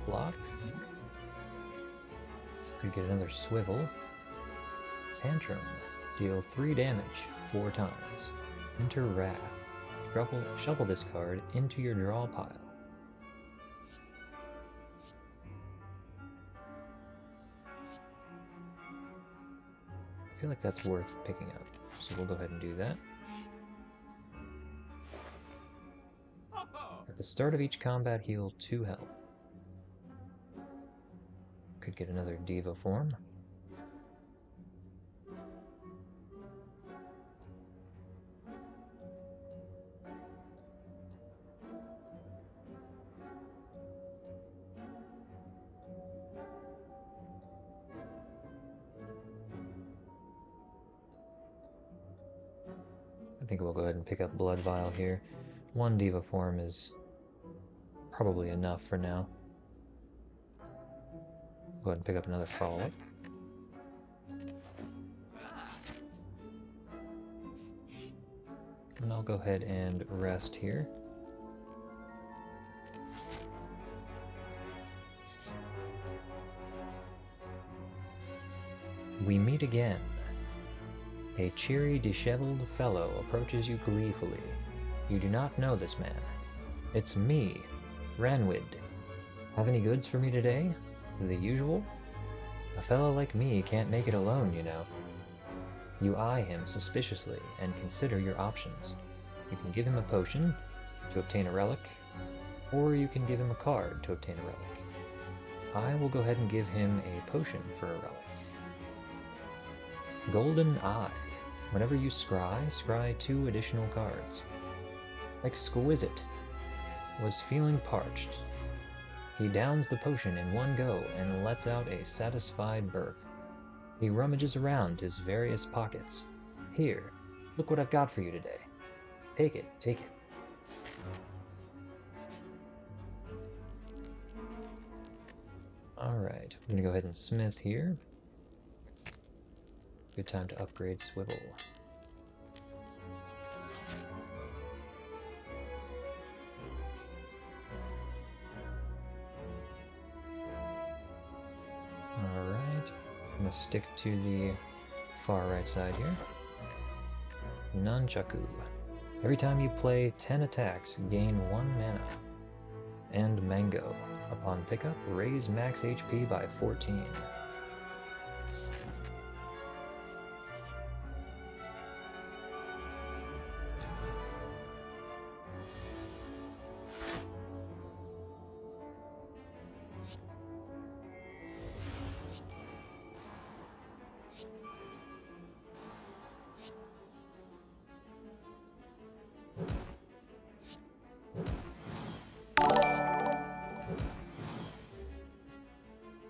Speaker 1: Block. Could get another swivel. Tantrum. Deal 3 damage 4 times. Enter Wrath. Shuffle this card into your draw pile. I feel like that's worth picking up, so we'll go ahead and do that. At the start of each combat, heal 2 health. Could get another Diva form. I think we'll go ahead and pick up Blood Vial here. 1 Diva form is probably enough for now. Go ahead and pick up another follow-up. And I'll go ahead and rest here. We meet again. A cheery, disheveled fellow approaches you gleefully. You do not know this man. It's me, Ranwid. Have any goods for me today? The usual? A fellow like me can't make it alone, you know. You eye him suspiciously and consider your options. You can give him a potion to obtain a relic, or you can give him a card to obtain a relic. I will go ahead and give him a potion for a relic. Golden Eye. Whenever you scry 2 additional cards. Exquisite. Was feeling parched. He downs the potion in one go and lets out a satisfied burp. He rummages around his various pockets. Here, look what I've got for you today. Take it, take it. Alright, I'm gonna go ahead and smith here. Good time to upgrade Swivel. Alright, I'm gonna stick to the far right side here. Nunchaku. Every time you play 10 attacks, gain 1 mana. And Mango. Upon pickup, raise max HP by 14.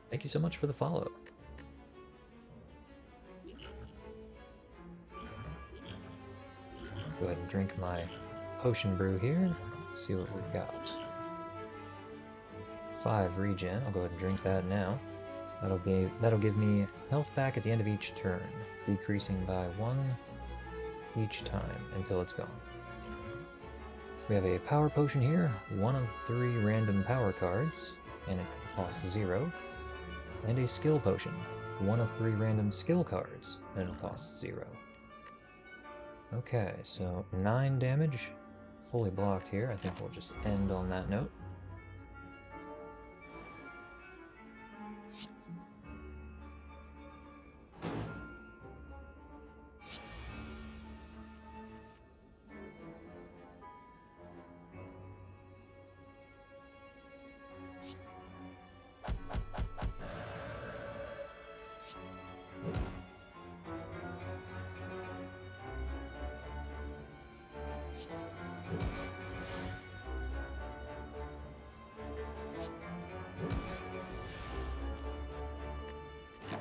Speaker 1: Thank you so much for the follow. Go ahead and drink my potion brew here. See what we've got. 5 regen. I'll go ahead and drink that now. That'll give me health back at the end of each turn, decreasing by 1 each time until it's gone. We have a power potion here, 1 of 3 random power cards, and it costs 0. And a skill potion, 1 of 3 random skill cards, and it'll cost 0. Okay, so 9 damage, fully blocked here. I think we'll just end on that note.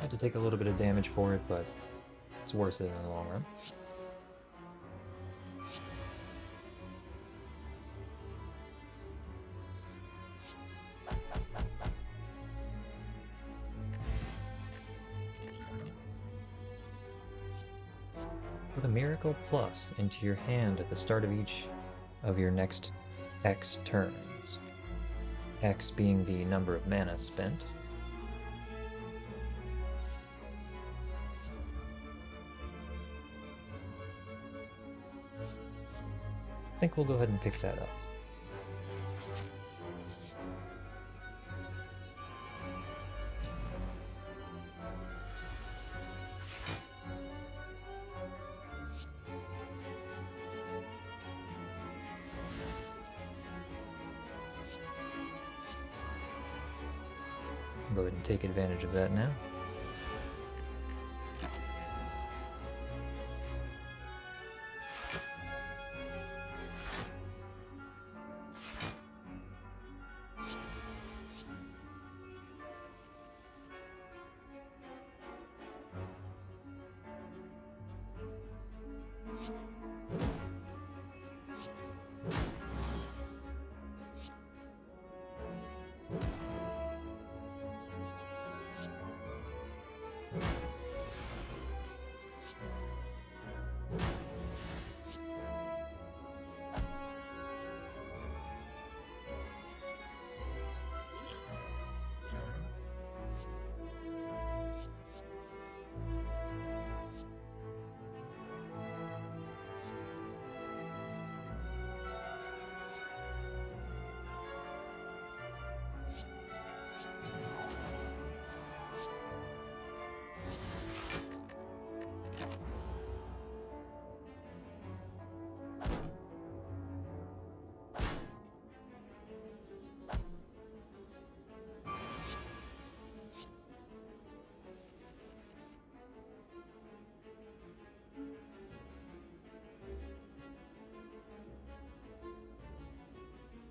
Speaker 1: Had to take a little bit of damage for it, but it's worth it in the long run. Put a Miracle Plus into your hand at the start of each of your next X turns. X being the number of mana spent. think we'll go ahead and pick that up. Go ahead and take advantage of that now.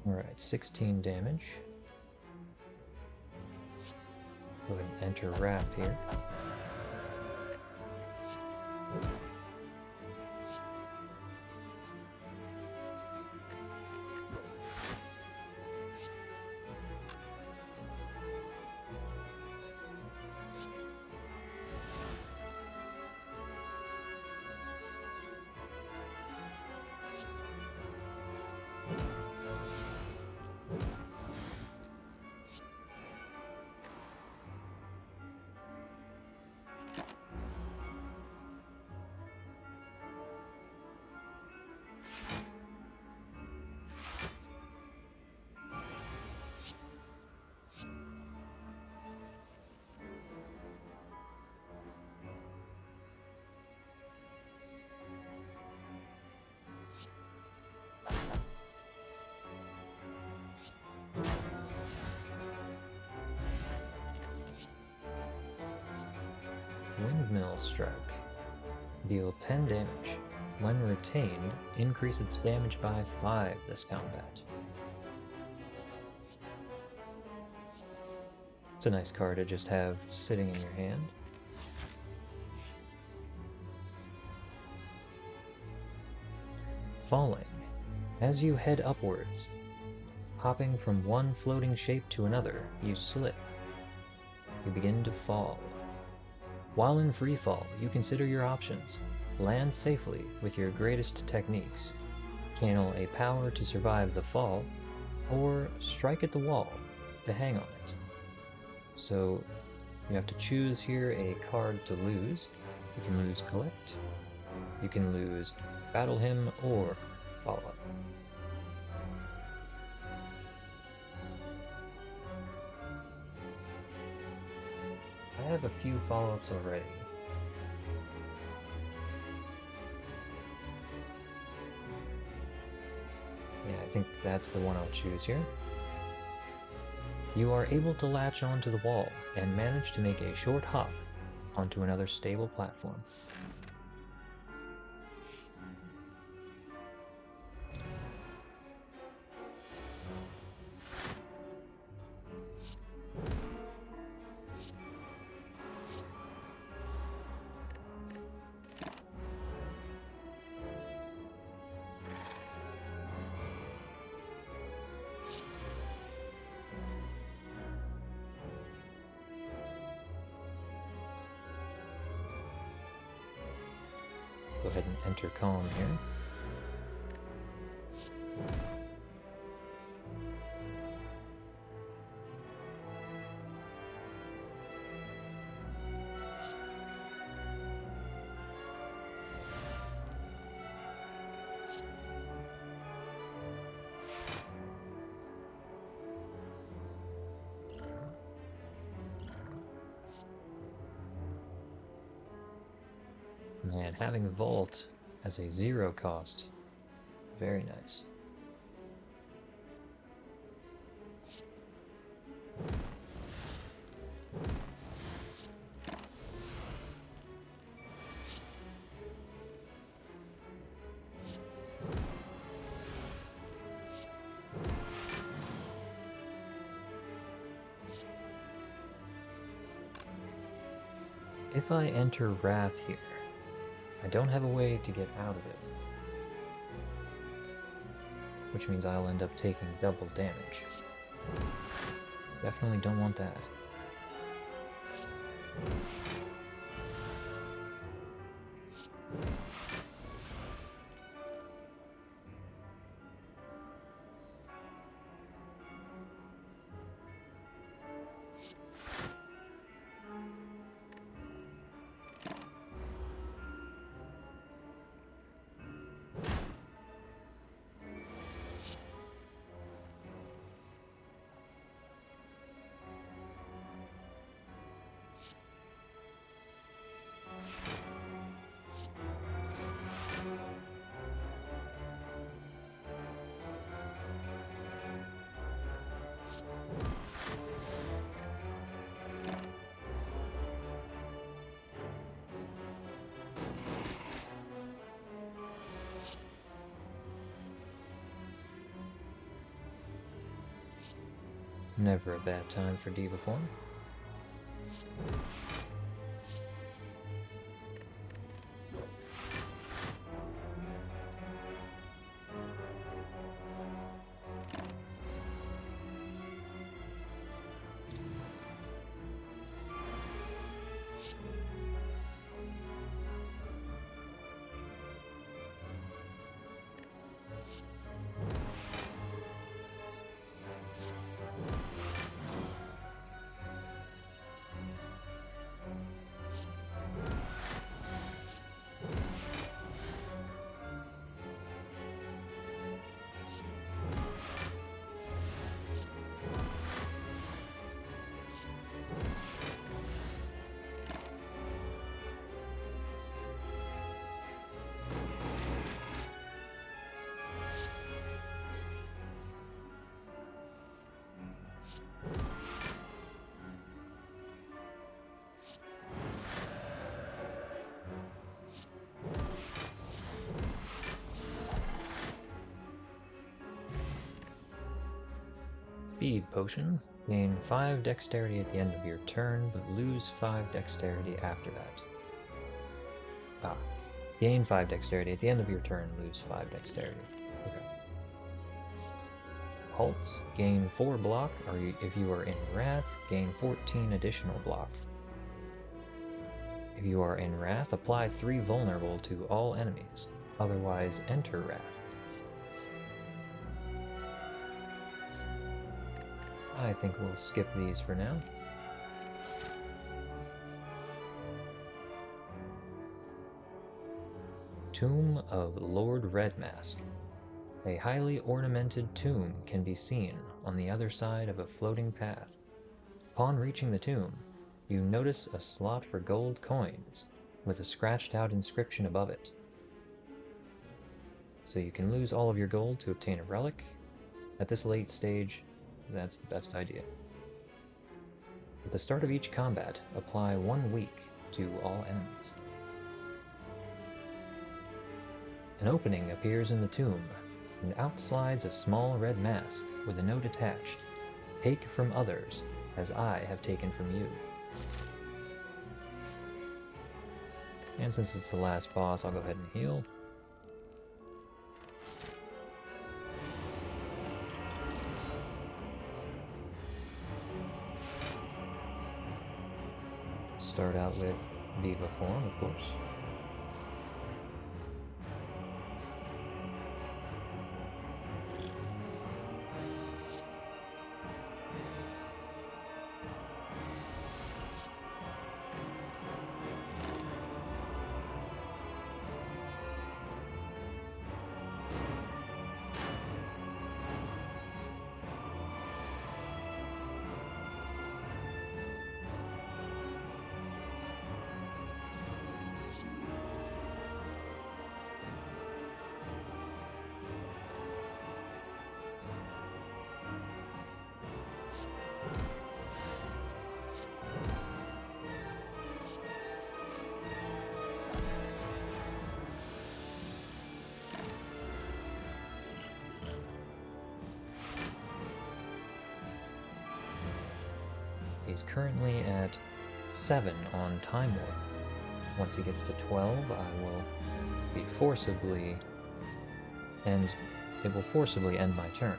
Speaker 1: Alright, 16 damage. Go ahead and enter Wrath here. Windmill Strike. Deal 10 damage. When retained, increase its damage by 5 this combat. It's a nice card to just have sitting in your hand. Falling. As you head upwards, hopping from one floating shape to another, you slip. You begin to fall. While in free fall, you consider your options. Land safely with your greatest techniques. Channel a power to survive the fall, or strike at the wall to hang on it. So you have to choose here a card to lose. You can lose Collect, you can lose Battle Hymn, or Follow Up. I have a few follow-ups already. Yeah, I think that's the one I'll choose here. You are able to latch onto the wall and manage to make a short hop onto another stable platform. Go ahead and enter Calm here. And having Vault as a 0 cost, very nice. If I enter Wrath here, I don't have a way to get out of it, which means I'll end up taking double damage. Definitely don't want that. Never a bad time for Diva form. Speed Potion. Gain 5 dexterity at the end of your turn, but lose 5 dexterity after that. Gain 5 dexterity at the end of your turn, lose 5 dexterity. Okay. Halts. Gain 4 block, or if you are in Wrath, gain 14 additional block. If you are in Wrath, apply 3 vulnerable to all enemies. Otherwise, enter Wrath. I think we'll skip these for now. Tomb of Lord Redmask. A highly ornamented tomb can be seen on the other side of a floating path. Upon reaching the tomb, you notice a slot for gold coins with a scratched out inscription above it. So you can lose all of your gold to obtain a relic. At this late stage, that's the best idea. At the start of each combat, apply 1 week to all enemies. An opening appears in the tomb, and out slides a small red mask with a note attached. Take from others, as I have taken from you. And since it's the last boss, I'll go ahead and heal. Start out with Diva form, of course. He's currently at 7 on Time Warp. Once he gets to 12, I will be forcibly, and it will forcibly end my turn.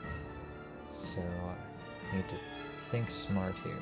Speaker 1: So I need to think smart here.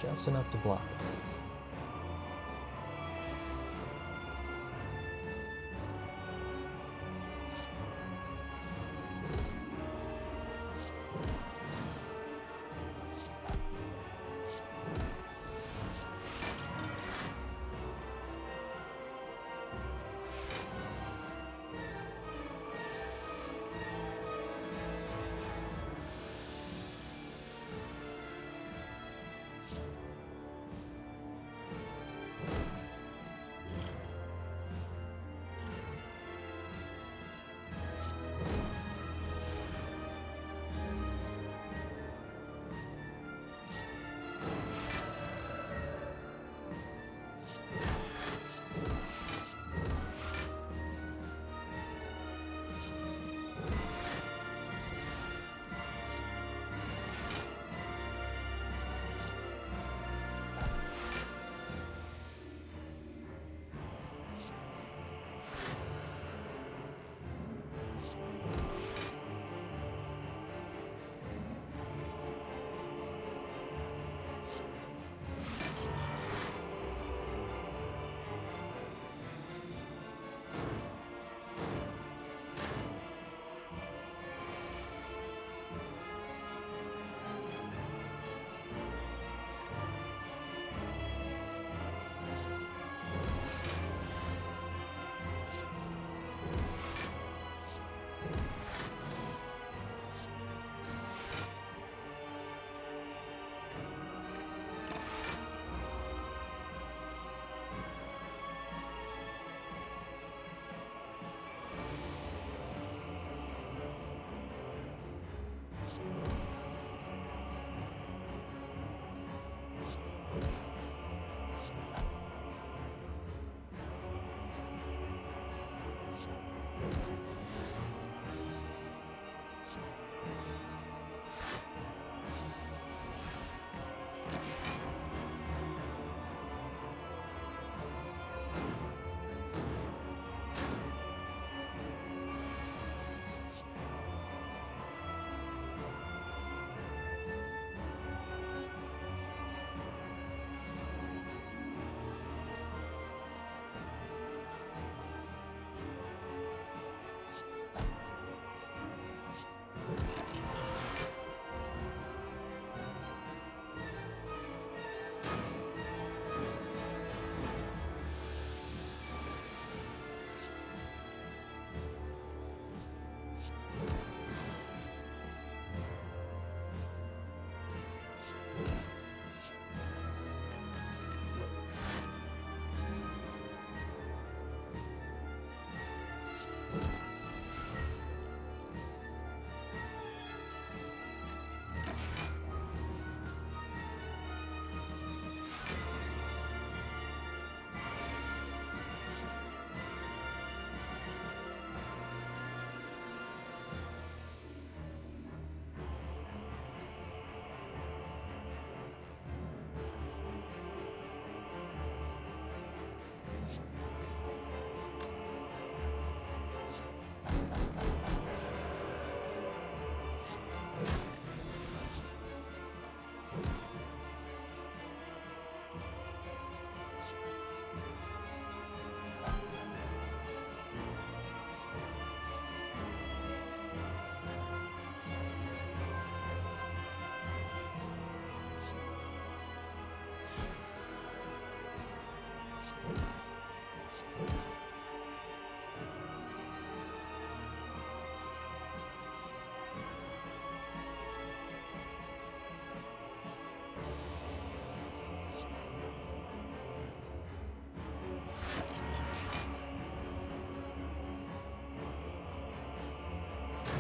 Speaker 1: Just enough to block it.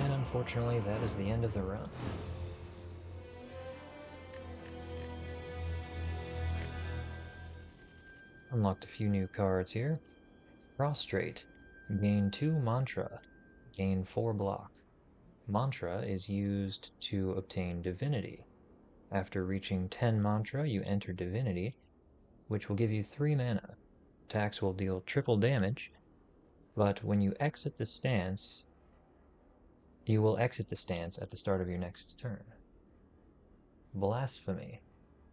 Speaker 1: And unfortunately, that is the end of the run. Unlocked a few new cards here. Prostrate. Gain 2 mantra. Gain 4 block. Mantra is used to obtain divinity. After reaching 10 mantra, you enter divinity, which will give you 3 mana. Attacks will deal triple damage, but when you exit the stance, you will exit the stance at the start of your next turn. Blasphemy.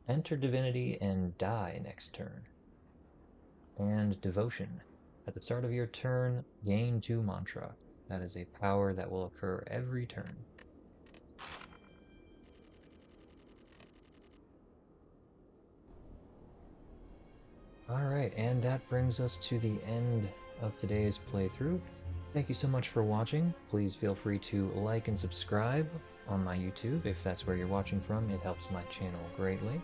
Speaker 1: Enter divinity and die next turn. And devotion. At the start of your turn, gain 2 mantra. That is a power that will occur every turn. Alright, and that brings us to the end of today's playthrough. Thank you so much for watching. Please feel free to like and subscribe on my YouTube if that's where you're watching from. It helps my channel greatly.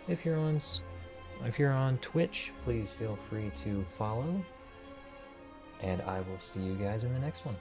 Speaker 1: If you're on Twitch, please feel free to follow. And I will see you guys in the next one.